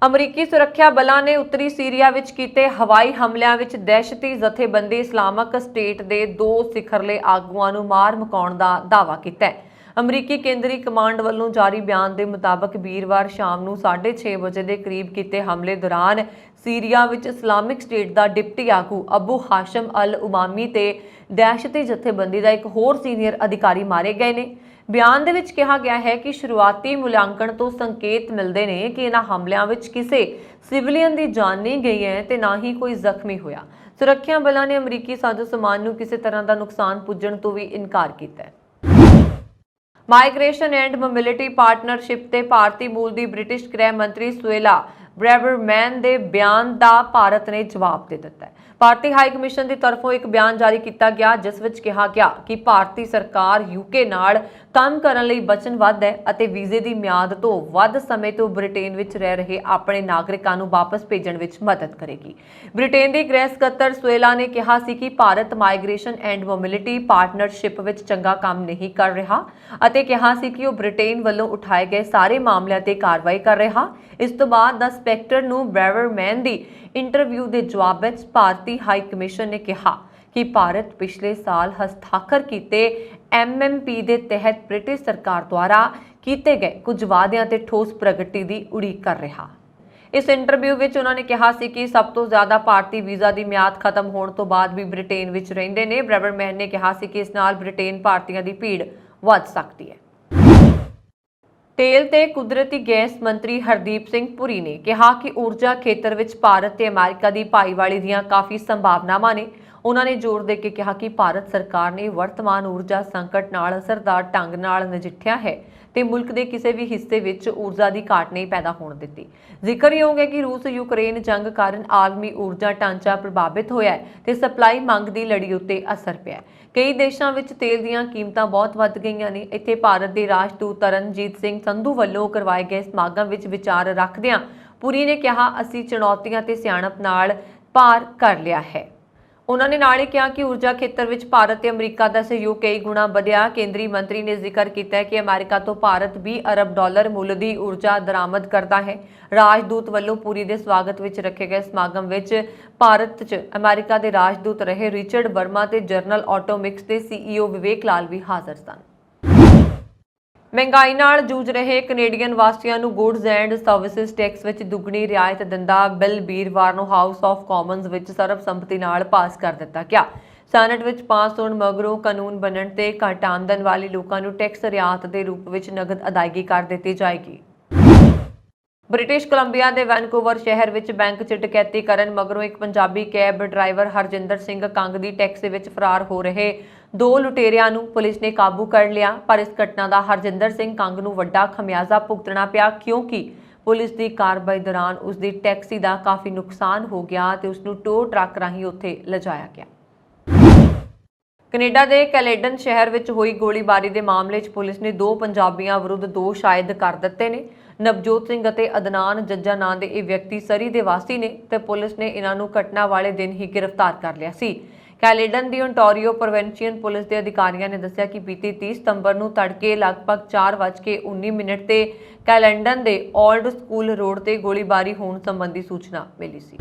ਅਮਰੀਕੀ ਸੁਰੱਖਿਆ ਬਲਾਂ ਨੇ ਉੱਤਰੀ ਸੀਰੀਆ ਵਿੱਚ ਕੀਤੇ ਹਵਾਈ ਹਮਲਿਆਂ ਵਿੱਚ ਦਹਿਸ਼ਤੀ ਜਥੇਬੰਦੀ ਇਸਲਾਮਿਕ ਸਟੇਟ ਦੇ 2 ਸਿਖਰਲੇ ਆਗੂਆਂ ਨੂੰ ਮਾਰ ਮੁਕਾਉਣ ਦਾ ਦਾਅਵਾ ਕੀਤਾ ਹੈ। ਅਮਰੀਕੀ ਕੇਂਦਰੀ ਕਮਾਂਡ ਵੱਲੋਂ ਜਾਰੀ ਬਿਆਨ ਦੇ ਮੁਤਾਬਕ ਵੀਰਵਾਰ ਸ਼ਾਮ ਨੂੰ 6:30 ਵਜੇ ਦੇ ਕਰੀਬ ਕੀਤੇ ਹਮਲੇ ਦੌਰਾਨ ਸੀਰੀਆ ਵਿੱਚ ਇਸਲਾਮਿਕ ਸਟੇਟ ਦਾ ਡਿਪਟੀ ਆਗੂ ਅਬੂ ਹਾਸ਼ਮ ਅਲ ਉਮਾਮੀ ਤੇ ਦਹਿਸ਼ਤੀ ਜਥੇਬੰਦੀ ਦਾ ਇੱਕ ਹੋਰ ਸੀਨੀਅਰ ਅਧਿਕਾਰੀ ਮਾਰੇ ਗਏ ਨੇ। ਬਿਆਨ ਦੇ ਵਿੱਚ ਕਿਹਾ ਗਿਆ ਹੈ ਕਿ ਸ਼ੁਰੂਆਤੀ ਮੁਲਾਂਕਣ ਤੋਂ ਸੰਕੇਤ ਮਿਲਦੇ ਨੇ ਕਿ ਇਹਨਾਂ ਹਮਲਿਆਂ ਵਿੱਚ ਕਿਸੇ ਸਿਵਲੀਅਨ ਦੀ ਜਾਨ ਨਹੀਂ ਗਈ ਹੈ ਤੇ ਨਾ ਹੀ ਕੋਈ ਜ਼ਖਮੀ ਹੋਇਆ। ਸੁਰੱਖਿਆ ਬਲਾਂ ਨੇ ਅਮਰੀਕੀ ਸਾਜ਼ੋ ਸਮਾਨ ਨੂੰ ਕਿਸੇ ਤਰ੍ਹਾਂ ਦਾ ਨੁਕਸਾਨ ਪੁੱਜਣ ਤੋਂ ਵੀ ਇਨਕਾਰ ਕੀਤਾ ਹੈ। ਮਾਈਗ੍ਰੇਸ਼ਨ ਐਂਡ ਮੋਬਿਲਿਟੀ ਪਾਰਟਨਰਸ਼ਿਪ ਤੇ ਭਾਰਤੀ ਮੂਲ ਦੀ ਬ੍ਰਿਟਿਸ਼ ਗ੍ਰਹਿ ਮੰਤਰੀ ਸੁਏਲਾ ਬ੍ਰੈਵਰਮੈਨ ਦੇ ਬਿਆਨ ਦਾ ਭਾਰਤ ਨੇ ਜਵਾਬ ਦੇ ਦਿੱਤਾ ਹੈ। ਭਾਰਤੀ ਹਾਈ ਕਮਿਸ਼ਨ ਦੀ ਤਰਫੋਂ ਇੱਕ ਬਿਆਨ ਜਾਰੀ ਕੀਤਾ ਗਿਆ ਜਿਸ ਵਿੱਚ ਕਿਹਾ ਗਿਆ ਕਿ ਭਾਰਤੀ ਸਰਕਾਰ ਯੂਕੇ ਨਾਲ ਕੰਮ ਕਰਨ ਲਈ ਵਚਨਬੱਧ ਹੈ ਅਤੇ ਵੀਜ਼ੇ ਦੀ ਮਿਆਦ ਤੋਂ ਵੱਧ ਸਮੇਂ ਤੋਂ ਬ੍ਰਿਟੇਨ ਵਿੱਚ ਰਹਿ ਰਹੇ ਆਪਣੇ ਨਾਗਰਿਕਾਂ ਨੂੰ ਵਾਪਸ ਭੇਜਣ ਵਿੱਚ ਮਦਦ ਕਰੇਗੀ। ਬ੍ਰਿਟੇਨ ਦੇ ਗ੍ਰਹਿ ਸਕੱਤਰ ਸੁਏਲਾ ਨੇ ਕਿਹਾ ਸੀ ਕਿ Bharat migration and mobility partnership ਵਿੱਚ ਚੰਗਾ ਕੰਮ ਨਹੀਂ ਕਰ ਰਿਹਾ ਅਤੇ ਕਿਹਾ ਸੀ ਕਿ ਉਹ ਬ੍ਰਿਟੇਨ ਵੱਲੋਂ ਉਠਾਏ ਗਏ ਸਾਰੇ ਮਾਮਲਿਆਂ ਤੇ ਕਾਰਵਾਈ ਕਰ ਰਿਹਾ। ਇਸ ਤੋਂ ਬਾਅਦ ਦਾ ਸਪੈਕਟਰ ਨੂੰ ਬ੍ਰੈਵਰਮੈਨ ਦੀ ਇੰਟਰਵਿਊ ਦੇ ਜਵਾਬ ਵਿੱਚ ਭਾਰਤੀ ਹਾਈ ਕਮਿਸ਼ਨ ਨੇ ਕਿਹਾ ਕਿ ਭਾਰਤ ਪਿਛਲੇ ਸਾਲ ਹਸਤਾਖਰ ਕੀਤੇ MMP ਦੇ ਤਹਿਤ ਬ੍ਰਿਟਿਸ਼ ਸਰਕਾਰ ਦੁਆਰਾ ਕੀਤੇ ਗਏ ਕੁਝ ਵਾਅਦਿਆਂ ਤੇ ਠੋਸ ਪ੍ਰਗਤੀ ਦੀ ਉਡੀਕ ਕਰ ਰਿਹਾ। ਇਸ ਇੰਟਰਵਿਊ ਵਿੱਚ ਉਹਨਾਂ ਨੇ ਕਿਹਾ ਸੀ ਕਿ ਸਭ ਤੋਂ ਜ਼ਿਆਦਾ ਭਾਰਤੀ ਵੀਜ਼ਾ ਦੀ ਮਿਆਦ ਖਤਮ ਹੋਣ ਤੋਂ ਬਾਅਦ ਵੀ ਬ੍ਰਿਟੇਨ ਵਿੱਚ ਰਹਿੰਦੇ ਨੇ। ਬ੍ਰੈਵਰਮੈਨ ਨੇ ਕਿਹਾ ਸੀ ਕਿ ਇਸ ਨਾਲ ਬ੍ਰਿਟੇਨ ਭਾਰਤੀਆਂ ਦੀ ਭੀੜ ਵੱਧ ਸਕਦੀ ਹੈ। ਤੇਲ ਤੇ ਕੁਦਰਤੀ ਗੈਸ ਮੰਤਰੀ ਹਰਦੀਪ ਸਿੰਘ ਪੁਰੀ ਨੇ ਕਿਹਾ ਕਿ ਊਰਜਾ ਖੇਤਰ ਵਿੱਚ ਭਾਰਤ ਤੇ ਅਮਰੀਕਾ ਦੀ ਭਾਈਵਾਲੀ ਦੀਆਂ ਕਾਫੀ ਸੰਭਾਵਨਾਵਾਂ ਨੇ। ਉਹਨਾਂ ਨੇ ਜ਼ੋਰ ਦੇ ਕੇ ਕਿਹਾ ਕਿ ਭਾਰਤ ਸਰਕਾਰ ਨੇ ਵਰਤਮਾਨ ਊਰਜਾ ਸੰਕਟ ਨਾਲ ਅਸਰਦਾਰ ਢੰਗ ਨਾਲ ਨਜਿੱਠਿਆ ਹੈ ਤੇ ਮੁਲਕ ਦੇ ਕਿਸੇ ਵੀ ਹਿੱਸੇ ਵਿੱਚ ਊਰਜਾ ਦੀ ਘਾਟ ਨਹੀਂ ਪੈਦਾ ਹੋਣ ਦਿੱਤੀ। ਜ਼ਿਕਰਯੋਗ ਹੈ ਕਿ ਰੂਸ ਯੂਕਰੇਨ ਜੰਗ ਕਾਰਨ ਆਲਮੀ ਊਰਜਾ ਢਾਂਚਾ ਪ੍ਰਭਾਵਿਤ ਹੋਇਆ ਹੈ ਤੇ ਸਪਲਾਈ ਮੰਗ ਦੀ ਲੜੀ ਉੱਤੇ ਅਸਰ ਪਿਆ ਹੈ। ਕਈ ਦੇਸ਼ਾਂ ਵਿੱਚ ਤੇਲ ਦੀਆਂ ਕੀਮਤਾਂ ਬਹੁਤ ਵੱਧ ਗਈਆਂ ਨੇ। ਇੱਥੇ ਭਾਰਤ ਦੇ ਰਾਜਦੂਤ ਤਰਨਜੀਤ ਸਿੰਘ ਸੰਧੂ ਵੱਲੋਂ ਕਰਵਾਏ ਗਏ ਸਮਾਗਮ ਵਿੱਚ ਵਿਚਾਰ ਰੱਖਦਿਆਂ ਪੁਰੀ ਨੇ ਕਿਹਾ, ਅਸੀਂ ਚੁਣੌਤੀਆਂ ਤੇ ਸਿਆਣਪ ਨਾਲ ਪਾਰ ਕਰ ਲਿਆ ਹੈ। ਉਹਨਾਂ ਨੇ ਨਾਲ ਹੀ ਕਿਹਾ ਕਿ ਊਰਜਾ ਖੇਤਰ ਵਿੱਚ ਭਾਰਤ ਤੇ ਅਮਰੀਕਾ ਦਾ ਸਹਿਯੋਗ ਕਈ ਗੁਣਾ ਵਧਿਆ। ਕੇਂਦਰੀ ਮੰਤਰੀ ਨੇ ਜ਼ਿਕਰ ਕੀਤਾ ਹੈ ਕਿ ਅਮਰੀਕਾ ਤੋਂ ਭਾਰਤ 20 ਅਰਬ ਡਾਲਰ ਮੁੱਲ ਦੀ ਊਰਜਾ ਦਰਾਮਦ ਕਰਦਾ ਹੈ। ਰਾਜਦੂਤ ਵੱਲੋਂ ਪੁਰੀ ਦੇ ਸਵਾਗਤ ਵਿੱਚ ਰੱਖੇ ਗਏ ਸਮਾਗਮ ਵਿੱਚ ਭਾਰਤ 'ਚ ਅਮਰੀਕਾ ਦੇ ਰਾਜਦੂਤ ਰਹੇ ਰਿਚਰਡ ਵਰਮਾ ਤੇ ਜਨਰਲ ਆਟੋਮਿਕਸ ਦੇ CEO ਵਿਵੇਕ ਲਾਲ ਵੀ ਹਾਜ਼ਰ ਸਨ। ਮਹਿੰਗਾਈ ਨਾਲ ਜੂਝ ਰਹੇ ਕੈਨੇਡੀਅਨ ਵਾਸੀਆਂ ਨੂੰ ਗੁੱਡਸ ਐਂਡ ਸਰਵਿਸਿਜ਼ ਟੈਕਸ ਵਿੱਚ ਦੁੱਗਣੀ ਰਿਆਇਤ ਦਿੰਦਾ ਬਿੱਲ ਵੀਰਵਾਰ ਨੂੰ ਹਾਊਸ ਆਫ ਕਾਮਨਜ਼ ਵਿੱਚ ਸਰਬਸੰਮਤੀ ਨਾਲ ਪਾਸ ਕਰ ਦਿੱਤਾ ਗਿਆ। ਸੈਨੇਟ ਵਿੱਚ ਪਾਸ ਹੋਣ ਮਗਰੋਂ ਕਾਨੂੰਨ ਬਣਨ ਤੇ ਘੱਟ ਆਮਦਨ ਵਾਲੇ ਲੋਕਾਂ ਨੂੰ ਟੈਕਸ ਰਿਆਇਤ ਦੇ ਰੂਪ ਵਿੱਚ ਨਕਦ ਅਦਾਇਗੀ ਕਰ ਦਿੱਤੀ ਜਾਏਗੀ। ਬ੍ਰਿਟਿਸ਼ ਕੋਲੰਬੀਆ ਦੇ ਵੈਨਕੂਵਰ ਸ਼ਹਿਰ ਵਿੱਚ ਬੈਂਕ 'ਚ ਡਕੈਤੀ ਕਰਨ ਮਗਰੋਂ ਇੱਕ ਪੰਜਾਬੀ ਕੈਬ ਡਰਾਈਵਰ ਹਰਜਿੰਦਰ ਸਿੰਘ ਕੰਗ ਦੀ ਟੈਕਸੀ ਵਿੱਚ ਫਰਾਰ ਹੋ ਰਹੇ 2 ਲੁਟੇਰਿਆਂ ਨੂੰ ਪੁਲਿਸ ਨੇ ਕਾਬੂ ਕਰ ਲਿਆ। ਪਰ ਇਸ ਘਟਨਾ ਦਾ ਹਰਜਿੰਦਰ ਸਿੰਘ ਕੰਗ ਨੂੰ ਵੱਡਾ ਖਮਿਆਜ਼ਾ ਭੁਗਤਣਾ ਪਿਆ ਕਿਉਂਕਿ ਪੁਲਿਸ ਦੀ ਕਾਰਵਾਈ ਦੌਰਾਨ ਉਸ ਦੀ ਟੈਕਸੀ ਦਾ ਕਾਫੀ ਨੁਕਸਾਨ ਹੋ ਗਿਆ ਤੇ ਉਸ ਨੂੰ ਟੋ ਟਰੱਕ ਰਾਹੀਂ ਉੱਥੇ ਲਿਜਾਇਆ ਗਿਆ। ਕੈਨੇਡਾ ਦੇ ਕੈਲੇਡਨ ਸ਼ਹਿਰ ਵਿੱਚ ਹੋਈ ਗੋਲੀਬਾਰੀ ਦੇ ਮਾਮਲੇ 'ਚ ਪੁਲਿਸ ਨੇ 2 ਪੰਜਾਬੀਆਂ ਵਿਰੁੱਧ ਦੋਸ਼ ਆਇਦ ਕਰ ਦਿੱਤੇ ਨੇ। ਨਵਜੋਤ ਸਿੰਘ ਅਤੇ ਅਦਨਾਨ ਜੱਜਾ ਨਾਂ ਦੇ ਇਹ ਵਿਅਕਤੀ ਸਰੀ ਦੇ ਵਾਸੀ ਨੇ ਤੇ ਪੁਲਿਸ ਨੇ ਇਹਨਾਂ ਨੂੰ ਘਟਨਾ ਵਾਲੇ ਦਿਨ ਹੀ ਗ੍ਰਿਫਤਾਰ ਕਰ ਲਿਆ ਸੀ। ਕੈਲੇਡਨ ਦੀ ਓਨਟਾਰੀਓ ਪ੍ਰੋਵਿੰਸ਼ੀਅਲ ਪੁਲਿਸ ਦੇ ਅਧਿਕਾਰੀਆਂ ਨੇ ਦੱਸਿਆ ਕਿ ਬੀਤੀ 30 ਸਤੰਬਰ ਨੂੰ ਤੜਕੇ ਲਗਭਗ 4:19 ਤੇ ਕੈਲੇਡਨ ਦੇ ਓਲਡ ਸਕੂਲ ਰੋਡ ਤੇ ਗੋਲੀਬਾਰੀ ਹੋਣ ਸੰਬੰਧੀ ਸੂਚਨਾ ਮਿਲੀ ਸੀ।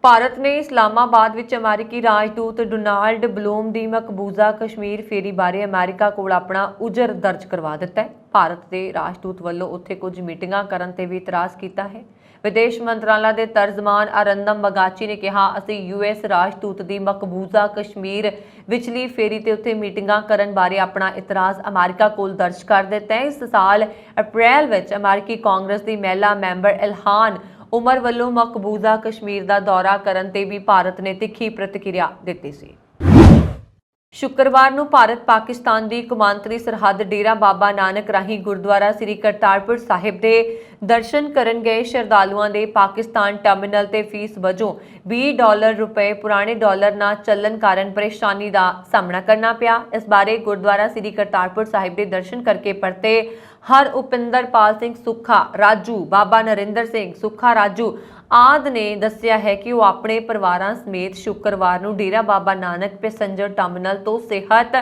ਭਾਰਤ ਨੇ ਇਸਲਾਮਾਬਾਦ ਵਿੱਚ ਅਮਰੀਕੀ ਰਾਜਦੂਤ ਡੋਨਾਲਡ ਬਲੂਮ ਦੀ ਮਕਬੂਜ਼ਾ ਕਸ਼ਮੀਰ ਫੇਰੀ ਬਾਰੇ ਅਮਰੀਕਾ ਕੋਲ ਆਪਣਾ ਉਜਰ ਦਰਜ ਕਰਵਾ ਦਿੱਤਾ ਹੈ। ਭਾਰਤ ਦੇ ਰਾਜਦੂਤ ਵੱਲੋਂ ਉੱਥੇ ਕੁਝ ਮੀਟਿੰਗਾਂ ਕਰਨ ਤੇ ਵੀ ਇਤਰਾਜ਼ ਕੀਤਾ ਹੈ। ਵਿਦੇਸ਼ ਮੰਤਰਾਲਾ ਦੇ ਤਰਜਮਾਨ ਅਰੰਦਮ ਬਗਾਚੀ ਨੇ ਕਿਹਾ, ਅਸੀਂ US ਰਾਜਦੂਤ ਦੀ ਮਕਬੂਜ਼ਾ ਕਸ਼ਮੀਰ ਵਿਚਲੀ ਫੇਰੀ ਤੇ ਉੱਥੇ ਮੀਟਿੰਗਾਂ ਕਰਨ ਬਾਰੇ ਆਪਣਾ ਇਤਰਾਜ਼ ਅਮਰੀਕਾ ਕੋਲ ਦਰਜ ਕਰ ਦਿੱਤਾ ਹੈ। ਇਸ ਸਾਲ ਅਪ੍ਰੈਲ ਵਿੱਚ ਅਮਰੀਕੀ ਕਾਂਗਰਸ ਦੀ ਮਹਿਲਾ ਮੈਂਬਰ ਇਲਹਾਨ ਉਮਰ ਵੱਲੋਂ ਮਕਬੂਜ਼ਾ ਕਸ਼ਮੀਰ ਦਾ ਦੌਰਾ ਕਰਨ ਤੇ ਵੀ ਭਾਰਤ ਨੇ ਤਿੱਖੀ ਪ੍ਰਤੀਕਿਰਿਆ ਦਿੱਤੀ ਸੀ। ਸ਼ੁੱਕਰਵਾਰ ਨੂੰ ਭਾਰਤ ਪਾਕਿਸਤਾਨ ਦੀ ਕੌਮਾਂਤਰੀ ਸਰਹੱਦ ਡੇਰਾ ਬਾਬਾ ਨਾਨਕ ਰਾਹੀਂ ਗੁਰਦੁਆਰਾ ਸ੍ਰੀ ਕਰਤਾਰਪੁਰ ਸਾਹਿਬ ਦੇ ਦਰਸ਼ਨ ਕਰਨ ਗਏ ਸ਼ਰਧਾਲੂਆਂ ਦੇ ਪਾਕਿਸਤਾਨ ਟਰਮੀਨਲ ਤੇ ਫੀਸ ਵਜੋਂ $20 ਪੁਰਾਣੇ ਡਾਲਰ ਨਾ ਚੱਲਣ ਕਾਰਨ ਪਰੇਸ਼ਾਨੀ ਦਾ ਸਾਹਮਣਾ ਕਰਨਾ ਪਿਆ। ਇਸ ਬਾਰੇ ਗੁਰਦੁਆਰਾ ਸ੍ਰੀ ਕਰਤਾਰਪੁਰ ਸਾਹਿਬ ਦੇ ਦਰਸ਼ਨ ਕਰਕੇ ਪਰਤੇ ਹਰਉਪਿੰਦਰਪਾਲ ਸਿੰਘ ਸੁੱਖਾ ਰਾਜੂ, ਬਾਬਾ ਨਰਿੰਦਰ ਸਿੰਘ ਸੁੱਖਾ ਰਾਜੂ ਆਦਿ ਨੇ ਦੱਸਿਆ ਹੈ ਕਿ ਉਹ ਆਪਣੇ ਪਰਿਵਾਰਾਂ ਸਮੇਤ ਸ਼ੁੱਕਰਵਾਰ ਨੂੰ ਡੇਰਾ ਬਾਬਾ ਨਾਨਕ ਪੈਸੇਂਜਰ ਟਰਮੀਨਲ ਤੋਂ ਸਿਹਤ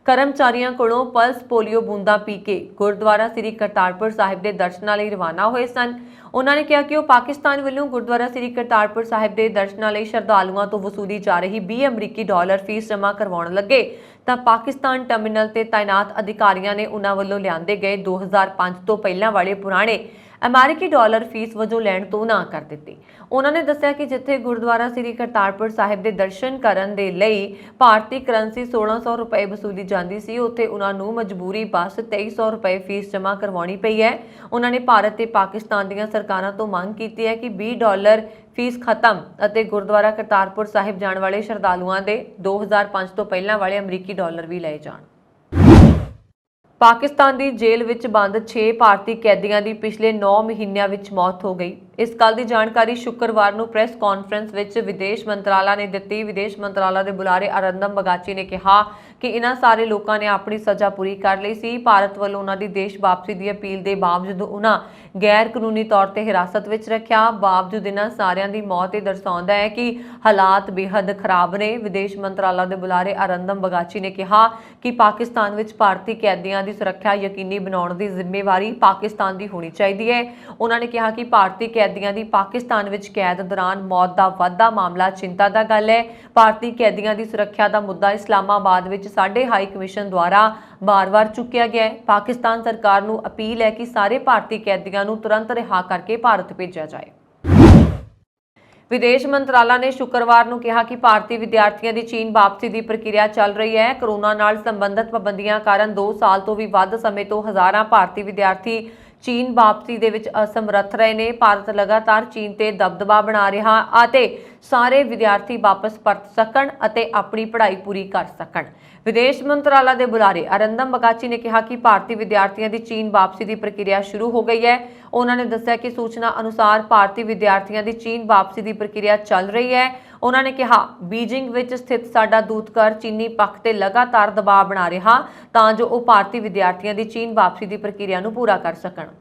ਕਰਮਚਾਰੀਆਂ ਕੋਲੋਂ ਪਲਸ ਪੋਲੀਓ ਬੂੰਦਾਂ ਪੀ ਕੇ ਗੁਰਦੁਆਰਾ ਸ੍ਰੀ ਕਰਤਾਰਪੁਰ ਸਾਹਿਬ ਦੇ ਦਰਸ਼ਨਾਂ ਲਈ ਰਵਾਨਾ ਹੋਏ ਸਨ। ਉਹਨਾਂ ਨੇ ਕਿਹਾ ਕਿ ਉਹ ਪਾਕਿਸਤਾਨ ਵੱਲੋਂ ਗੁਰਦੁਆਰਾ ਸ੍ਰੀ ਕਰਤਾਰਪੁਰ ਸਾਹਿਬ ਦੇ ਦਰਸ਼ਨਾਂ ਲਈ ਸ਼ਰਧਾਲੂਆਂ ਤੋਂ ਵਸੂਲੀ ਜਾ ਰਹੀ $20 ਫੀਸ ਜਮ੍ਹਾਂ ਕਰਵਾਉਣ ਲੱਗੇ ਤਾਂ ਪਾਕਿਸਤਾਨ ਟਰਮੀਨਲ ਤੇ ਤਾਇਨਾਤ ਅਧਿਕਾਰੀਆਂ ਨੇ ਉਹਨਾਂ ਵੱਲੋਂ ਲਿਆਂਦੇ ਗਏ 2005 ਤੋਂ ਪਹਿਲਾਂ ਵਾਲੇ ਪੁਰਾਣੇ $20 ਫੀਸ ਵਜੋਂ ਲੈਣ ਤੋਂ ਨਾ ਕਰ ਦਿੱਤੀ। ਉਹਨਾਂ ਨੇ ਦੱਸਿਆ ਕਿ ਜਿੱਥੇ ਗੁਰਦੁਆਰਾ ਸ੍ਰੀ ਕਰਤਾਰਪੁਰ ਸਾਹਿਬ ਦੇ ਦਰਸ਼ਨ ਕਰਨ ਦੇ ਲਈ ਭਾਰਤੀ ਕਰੰਸੀ $1600 ਵਸੂਲੀ ਜਾਂਦੀ ਸੀ, ਉੱਥੇ ਉਹਨਾਂ ਨੂੰ ਮਜਬੂਰੀ ਬਸ $2300 ਫੀਸ ਜਮ੍ਹਾਂ ਕਰਵਾਉਣੀ ਪਈ ਹੈ। ਉਹਨਾਂ ਨੇ ਭਾਰਤ ਤੇ ਪਾਕਿਸਤਾਨ ਦੀਆਂ ਸਰਕਾਰਾਂ ਤੋਂ ਮੰਗ ਕੀਤੀ ਹੈ ਕਿ $20 ਫੀਸ ਖਤਮ ਅਤੇ ਗੁਰਦੁਆਰਾ ਕਰਤਾਰਪੁਰ ਸਾਹਿਬ ਜਾਣ ਵਾਲੇ ਸ਼ਰਧਾਲੂਆਂ ਦੇ 2005 ਤੋਂ ਪਹਿਲਾਂ ਵਾਲੇ $20 ਵੀ ਲਏ ਜਾਣ। ਪਾਕਿਸਤਾਨ ਦੀ ਜੇਲ੍ਹ ਵਿੱਚ ਬੰਦ 6 ਭਾਰਤੀ ਕੈਦੀਆਂ ਦੀ ਪਿਛਲੇ 9 ਮਹੀਨਿਆਂ ਵਿੱਚ ਮੌਤ ਹੋ ਗਈ। इस गल की जानकारी शुक्रवार को प्रेस कॉन्फ्रेंस विच विदेश मंत्रालय ने दी। विदेश मंत्रालय के बुलारे अरिंदम बगाची ने कहा कि इन्हां सारे लोगों ने अपनी सज़ा पूरी कर ली सी। भारत वालों उन्हां दी देश वापसी की अपील के बावजूद उन्हां गैर कानूनी तौर पर हिरासत में रखा। बावजूद इन्हां सारियां दी मौत ये दर्शाउंदा है कि हालात बेहद खराब ने। विदेश मंत्रालय के बुलारे अरिंदम बगाची ने कहा कि पाकिस्तान विच भारतीय कैदियों की सुरक्षा यकीनी बनाउण दी जिम्मेवारी पाकिस्तान की होनी चाहिए है। उन्होंने कहा कि भारतीय कैदियों की पाकिस्तान विच कैद दौरान मौत का वाधा मामला चिंता का गल है। भारतीय कैदियों की सुरक्षा का मुद्दा इस्लामाबाद विच साडे हाई कमीशन द्वारा बार-बार चुकिया गया है। पाकिस्तान सरकार को अपील है कि सारे भारतीय कैदियों को तुरंत रिहा करके भारत भेजा जाए। विदेश मंत्रालय ने शुक्रवार को कहा कि भारतीय विद्यार्थियों की चीन वापसी की प्रक्रिया चल रही है। कोरोना नाल संबंधित पाबंदियां कारण 2 साल तो भी वध समय तो हज़ारां भारतीय विद्यार्थी चीन वापसी दे विच असमर्थ रहे ने। भारत लगातार चीन ते दबदबा बना रहा आते सारे विद्यार्थी वापस परत सकण अते अपनी पढ़ाई पूरी कर सकण। विदेश मंत्रालय के बुलारे अरिंदम बगाची ने कहा कि भारतीय विद्यार्थियों की चीन वापसी की प्रक्रिया शुरू हो गई है। उन्होंने दस्सिया कि सूचना अनुसार भारतीय विद्यार्थियों की चीन वापसी की प्रक्रिया चल रही है। उन्होंने कहा बीजिंग विच स्थित साडा दूतघर चीनी पक्ष ते लगातार दबाव बना रहा तां जो वो भारतीय विद्यार्थियों की चीन वापसी की प्रक्रिया नूं पूरा कर सकण।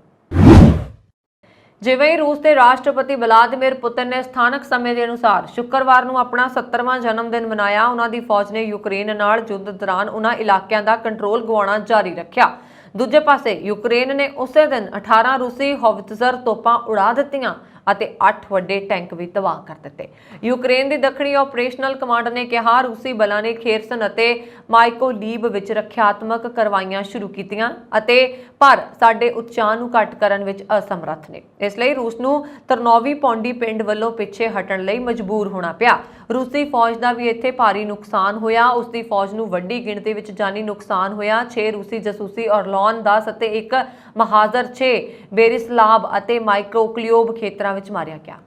जिवें रूस के राष्ट्रपति व्लादिमीर पुतिन ने स्थानक समय के अनुसार शुक्रवार को अपना 70वां जन्मदिन मनाया। उन्हां दी फौज ने यूक्रेन नाल युद्ध दौरान उन्हां इलाकों का कंट्रोल गवाउणा जारी रखा। दूजे पासे यूक्रेन ने उसे दिन 18 रूसी होवित्ज़र तोपां उड़ा दित्तियां ਅਤੇ 8 ਵੱਡੇ ਟੈਂਕ ਵੀ ਤਬਾਹ ਕਰ ਦਿੱਤੇ। ਯੂਕਰੇਨ ਦੀ ਦੱਖਣੀ ਆਪਰੇਸ਼ਨਲ ਕਮਾਂਡ ਨੇ ਕਿਹਾ ਰੂਸੀ ਬਲਾਂ ਨੇ ਖੇਰਸਨ ਅਤੇ ਮਾਈਕੋਲੀਵ ਵਿੱਚ ਰੱਖਿਆਤਮਕ ਕਾਰਵਾਈਆਂ ਸ਼ੁਰੂ ਕੀਤੀਆਂ ਅਤੇ ਪਰ ਸਾਡੇ ਉਤਸ਼ਾਹ ਨੂੰ ਘੱਟ ਕਰਨ ਵਿੱਚ ਅਸਮਰੱਥ ਨੇ। ਇਸ ਲਈ ਰੂਸ ਨੂੰ ਤਰਨੋਵੀ ਪੌਂਡੀ ਪਿੰਡ ਵੱਲੋਂ ਪਿੱਛੇ ਹਟਣ ਲਈ ਮਜਬੂਰ ਹੋਣਾ ਪਿਆ। रूसी फौज का भी इत्थे भारी नुकसान होया। उसकी फौज नूं वड्डी गिणती विच जानी नुकसान होया। 6 रूसी जसूसी ऑरलॉन 10 अते 1 महाजर 6 बेरिस्लाव अते माइक्रोक्लियोब खेतरां विच मारिया गया।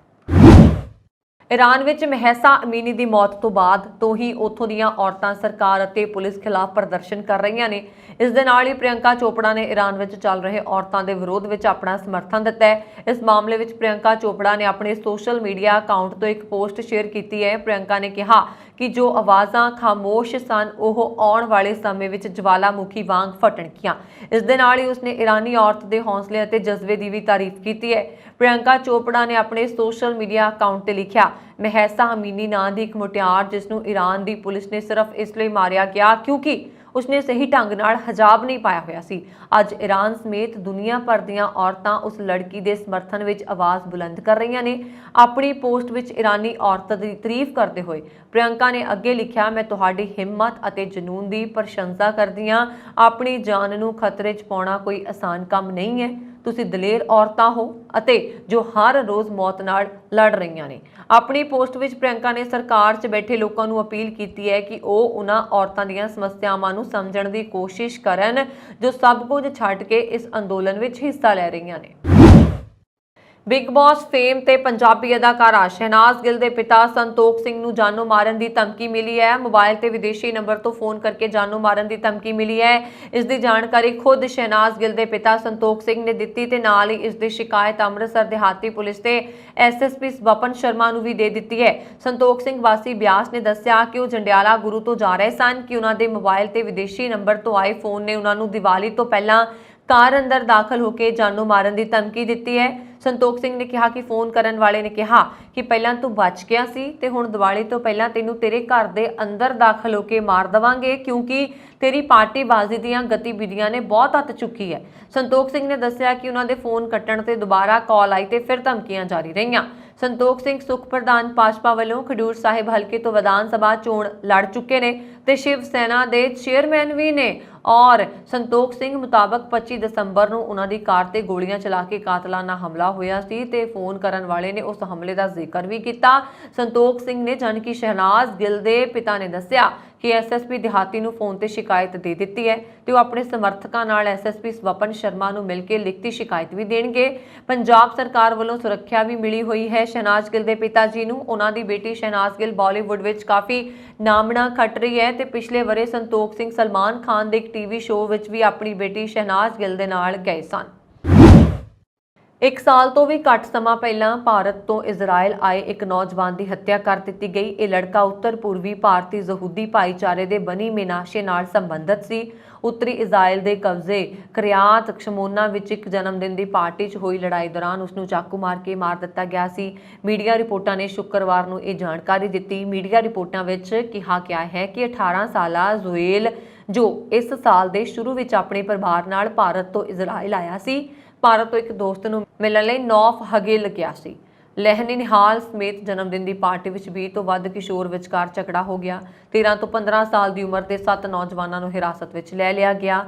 ईरान विच महसा अमीनी की मौत तो बाद तो ही उत्थों दीयां औरतां सरकार अते पुलिस खिलाफ प्रदर्शन कर रही ने। इस दे नाल ही प्रियंका चोपड़ा ने ईरान विच चल रहे औरतां दे विरोध विच अपना समर्थन दिता है। इस मामले विच प्रियंका चोपड़ा ने अपने सोशल मीडिया अकाउंट तो एक पोस्ट शेयर की है। प्रियंका ने कहा कि जो आवाज़ां खामोश सन ओह आउण वाले समय विच ज्वालामुखी वांग फटणगियां। इस दे नाल ही उसने ईरानी औरत के हौसले अते जज्बे की भी तारीफ की है। प्रियंका चोपड़ा ने अपने सोशल मीडिया अकाउंट ते लिखा महसा अमीनी नां दी एक मुटियार जिसनूं ईरान की पुलिस ने सिर्फ इसलिए मारिया गया क्योंकि उसने सही ढंग नाल हिजाब नहीं पाया होया सी। अज ईरान समेत दुनिया भर दीयां औरतां उस लड़की के समर्थन विच आवाज़ बुलंद कर रही ने। अपनी पोस्ट विच ईरानी औरत की तारीफ करते हुए प्रियंका ने अगे लिखा मैं तुहाडी हिम्मत अते जनून की प्रशंसा करदी हां। अपनी जान नूं खतरे च पाउणा कोई आसान काम नहीं है। तुसीं दलेर औरतां हो अते जो हर रोज़ मौत नाल लड़ रही ने। अपनी पोस्ट विच प्रियंका ने सरकार च बैठे लोगों को अपील की है कि वह उन्हां औरतां दीयां समस्यावां नूं समझण दी कोशिश करन जो सब कुछ छड्ड के इस अंदोलन विच हिस्सा लै रही ने। बिग बॉस फेम ते पंजाबी अदाकारा शहनाज गिल के पिता संतोख सिंह नूं जानों मारन की धमकी मिली है। मोबाइल ते विदेशी नंबर तो फोन करके जानों मारन की धमकी मिली है। इसकी जानकारी खुद शहनाज गिल के पिता संतोख सिंह ने दी ते नाल ही इसकी शिकायत अमृतसर देहाती पुलिस ते SSP वपन शर्मा नूं भी दे दी है। संतोख सिंह वासी ब्यास ने दस्सिया कि वह जंडियाला गुरु तो जा रहे सन कि उन्होंने मोबाइल ते विदेशी नंबर तो आए फोन ने उन्होंने दिवाली तो पहला कार अंदर दाखिल होकर जानों मारन की धमकी दी है। संतोख सिंह ने कहा कि फोन करन वाले ने कहा कि पहला तू बच गया सी ते हुण दिवाली तो पहला तेनू तेरे घर दे अंदर दाखिल होकर मार देवांगे क्योंकि तेरी पार्टीबाजी दीयां गतिविधियां ने बहुत हद चुकी है। संतोख सिंह ने दस्सिया कि उन्होंने फोन कट्टण ते दोबारा कॉल आई ते फिर धमकियां जारी रहीआं। संतोख सिंह सुख प्रधान भाजपा वालों खडूर साहिब हल्के तो विधान सभा चोण लड़ चुके ने ते शिव सेना के चेयरमैन भी ने और संतोख सिंह मुताबक 25 दसंबर को उन्होंने कार ते गोलियां चला के कातलाना हमला होया सी ते फोन करन वाले ने उस हमले का जिक्र भी किया। संतोख सिंह ने जन की शहनाज गिल दे पिता ने दस्सिया कि SSP देहाती नूं फोन ते शिकायत दे दी है तो अपने समर्थकों नाल SSP वपन शर्मा नूं मिल के लिखती शिकायत भी देणगे। पंजाब सरकार वालों सुरक्षा भी मिली हुई है शहनाज गिल के पिता जी नूं। उन्हां दी बेटी शहनाज गिल बॉलीवुड विच काफ़ी नामना खट रही है तो पिछले वरे संतोख सिंह सलमान खान के एक TV शो विच भी अपनी बेटी शहनाज गिल दे नाल गए सन। ਇੱਕ ਸਾਲ ਤੋਂ ਵੀ ਘੱਟ ਸਮਾਂ ਪਹਿਲਾਂ ਭਾਰਤ ਤੋਂ ਇਜ਼ਰਾਈਲ ਆਏ ਇੱਕ ਨੌਜਵਾਨ ਦੀ ਹੱਤਿਆ ਕਰ ਦਿੱਤੀ ਗਈ। ਇਹ ਲੜਕਾ ਉੱਤਰ ਪੂਰਬੀ ਭਾਰਤੀ ਯਹੂਦੀ ਭਾਈਚਾਰੇ ਦੇ ਬਨੀ ਮਿਨਾਸ਼ੇ ਨਾਲ ਸੰਬੰਧਿਤ ਸੀ। ਉੱਤਰੀ ਇਜ਼ਰਾਈਲ ਦੇ ਕਬਜ਼ੇ ਕਰਿਆਤ ਸ਼ਮੋਨਾ ਵਿੱਚ ਇੱਕ ਜਨਮ ਦਿਨ ਦੀ ਪਾਰਟੀ 'ਚ ਹੋਈ ਲੜਾਈ ਦੌਰਾਨ ਉਸ ਨੂੰ ਚਾਕੂ ਮਾਰ ਕੇ ਮਾਰ ਦਿੱਤਾ ਗਿਆ ਸੀ। ਮੀਡੀਆ ਰਿਪੋਰਟਾਂ ਨੇ ਸ਼ੁੱਕਰਵਾਰ ਨੂੰ ਇਹ ਜਾਣਕਾਰੀ ਦਿੱਤੀ। ਮੀਡੀਆ ਰਿਪੋਰਟਾਂ ਵਿੱਚ ਕਿਹਾ ਗਿਆ ਹੈ ਕਿ 18 ਸਾਲਾ ਜ਼ੋਏਲ ਜੋ ਇਸ ਸਾਲ ਦੇ ਸ਼ੁਰੂ ਵਿੱਚ ਆਪਣੇ ਪਰਿਵਾਰ ਨਾਲ ਭਾਰਤ ਤੋਂ ਇਜ਼ਰਾਈਲ ਆਇਆ ਸੀ, ਭਾਰਤ ਤੋਂ ਇੱਕ ਦੋਸਤ ਨੂੰ ਮਿਲਣ ਲਈ ਨੌਫ ਹਗਿਲ ਗਿਆ ਸੀ। ਲਹਿਨੀ ਨਿਹਾਲ ਸਮੇਤ ਜਨਮ ਦਿਨ ਦੀ ਪਾਰਟੀ ਵਿੱਚ 20 ਤੋਂ ਵੱਧ ਕਿਸ਼ੋਰ ਵਿਚਕਾਰ ਝਗੜਾ ਹੋ ਗਿਆ। 13 ਤੋਂ 15 ਸਾਲ ਦੀ ਉਮਰ ਦੇ 7 ਨੌਜਵਾਨਾਂ ਨੂੰ ਹਿਰਾਸਤ ਵਿੱਚ ਲੈ ਲਿਆ ਗਿਆ।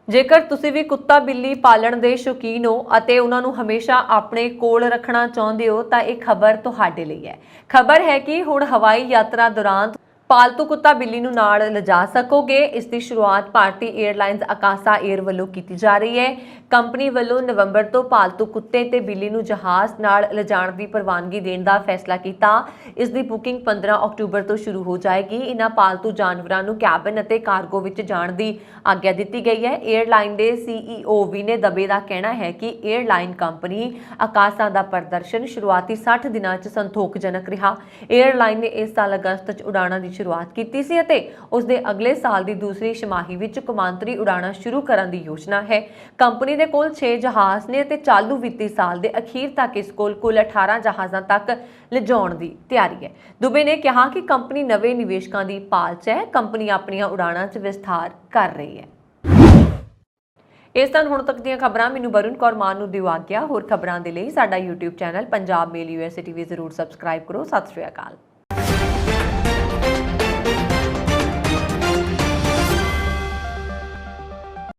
ਜੇਕਰ ਤੁਸੀਂ ਵੀ ਕੁੱਤਾ ਬਿੱਲੀ ਪਾਲਣ ਦੇ ਸ਼ੌਕੀਨ ਹੋ ਅਤੇ ਉਹਨਾਂ ਨੂੰ ਹਮੇਸ਼ਾ ਆਪਣੇ ਕੋਲ ਰੱਖਣਾ ਚਾਹੁੰਦੇ ਹੋ ਤਾਂ ਇਹ ਖਬਰ ਤੁਹਾਡੇ ਲਈ ਹੈ। ਖਬਰ ਹੈ ਕਿ ਹੁਣ ਹਵਾਈ ਯਾਤਰਾ ਦੌਰਾਨ ਪਾਲਤੂ ਕੁੱਤਾ ਬਿੱਲੀ ਨੂੰ ਨਾਲ ਲਿਜਾ ਸਕੋਗੇ। ਇਸ ਦੀ ਸ਼ੁਰੂਆਤ ਭਾਰਤੀ 에ਅਰਲਾਈਨਸ ਆਕਾਸਾ 에ਅਰ ਵੱਲੋਂ ਕੀਤੀ ਜਾ ਰਹੀ ਹੈ। ਕੰਪਨੀ ਵੱਲੋਂ ਨਵੰਬਰ ਤੋਂ ਪਾਲਤੂ ਕੁੱਤੇ ਤੇ ਬਿੱਲੀ ਨੂੰ ਜਹਾਜ਼ ਨਾਲ ਲਿਜਾਣ ਦੀ ਪ੍ਰਵਾਨਗੀ ਦੇਣ ਦਾ ਫੈਸਲਾ ਕੀਤਾ। ਇਸ ਦੀ ਬੁਕਿੰਗ 15 ਅਕਤੂਬਰ ਤੋਂ ਸ਼ੁਰੂ ਹੋ ਜਾਏਗੀ। ਇਹਨਾਂ ਪਾਲਤੂ ਜਾਨਵਰਾਂ ਨੂੰ ਕੈਬਨ ਅਤੇ ਕਾਰਗੋ ਵਿੱਚ ਜਾਣ ਦੀ ਆਗਿਆ ਦਿੱਤੀ ਗਈ ਹੈ। 에ਅਰਲਾਈਨ ਦੇ CEO ਵਿਨੇ ਦਬੇ ਦਾ ਕਹਿਣਾ ਹੈ ਕਿ 에ਅਰਲਾਈਨ ਕੰਪਨੀ ਆਕਾਸਾ ਦਾ ਪ੍ਰਦਰਸ਼ਨ ਸ਼ੁਰੂਆਤੀ 60 ਦਿਨਾਂ 'ਚ ਸੰਤੋਖਜਨਕ ਰਿਹਾ। 에ਅਰਲਾਈਨ ਨੇ ਇਸ ਸਾਲ ਅਗਸਤ 'ਚ ਉਡਾਣਾਂ ਦੀ ਸ਼ੁਰੂਆਤ ਕੀਤੀ ਸੀ ਅਤੇ ਉਸ ਦੇ ਅਗਲੇ ਸਾਲ ਦੀ ਦੂਸਰੀ ਛਮਾਹੀ ਵਿੱਚ ਕੌਮਾਂਤਰੀ ਉਡਾਣਾਂ ਸ਼ੁਰੂ ਕਰਨ ਦੀ ਯੋਜਨਾ ਹੈ। ਕੰਪਨੀ ਦੇ ਕੋਲ 6 ਜਹਾਜ਼ ਨੇ ਅਤੇ ਚਾਲੂ ਵਿੱਤੀ ਸਾਲ ਦੇ ਅਖੀਰ ਤੱਕ ਇਸ ਕੋਲ ਕੁੱਲ 18 ਜਹਾਜ਼ਾਂ ਤੱਕ ਲਿਜਾਉਣ ਦੀ ਤਿਆਰੀ ਹੈ। ਦੁਬੇ ਨੇ ਕਿਹਾ ਕਿ ਕੰਪਨੀ ਨਵੇਂ ਨਿਵੇਸ਼ਕਾਂ ਦੀ ਭਾਲ 'ਚ ਹੈ। ਕੰਪਨੀ ਆਪਣੀਆਂ ਉਡਾਣਾਂ 'ਚ ਵਿਸਥਾਰ ਕਰ ਰਹੀ ਹੈ। ਇਸ ਤਰ੍ਹਾਂ ਹੁਣ ਤੱਕ ਦੀਆਂ ਖਬਰਾਂ ਮੈਨੂੰ ਵਰੁਣ ਕੌਰ ਮਾਨ ਨੂੰ ਦਿਓ ਆਗਿਆ। ਹੋਰ ਖਬਰਾਂ ਦੇ ਲਈ ਸਾਡਾ YouTube ਚੈਨਲ ਪੰਜਾਬ ਮੇਲ USA TV ਜ਼ਰੂਰ ਸਬਸਕ੍ਰਾਈਬ ਕਰੋ। ਸਤਿ ਸ਼੍ਰੀ ਅਕਾਲ।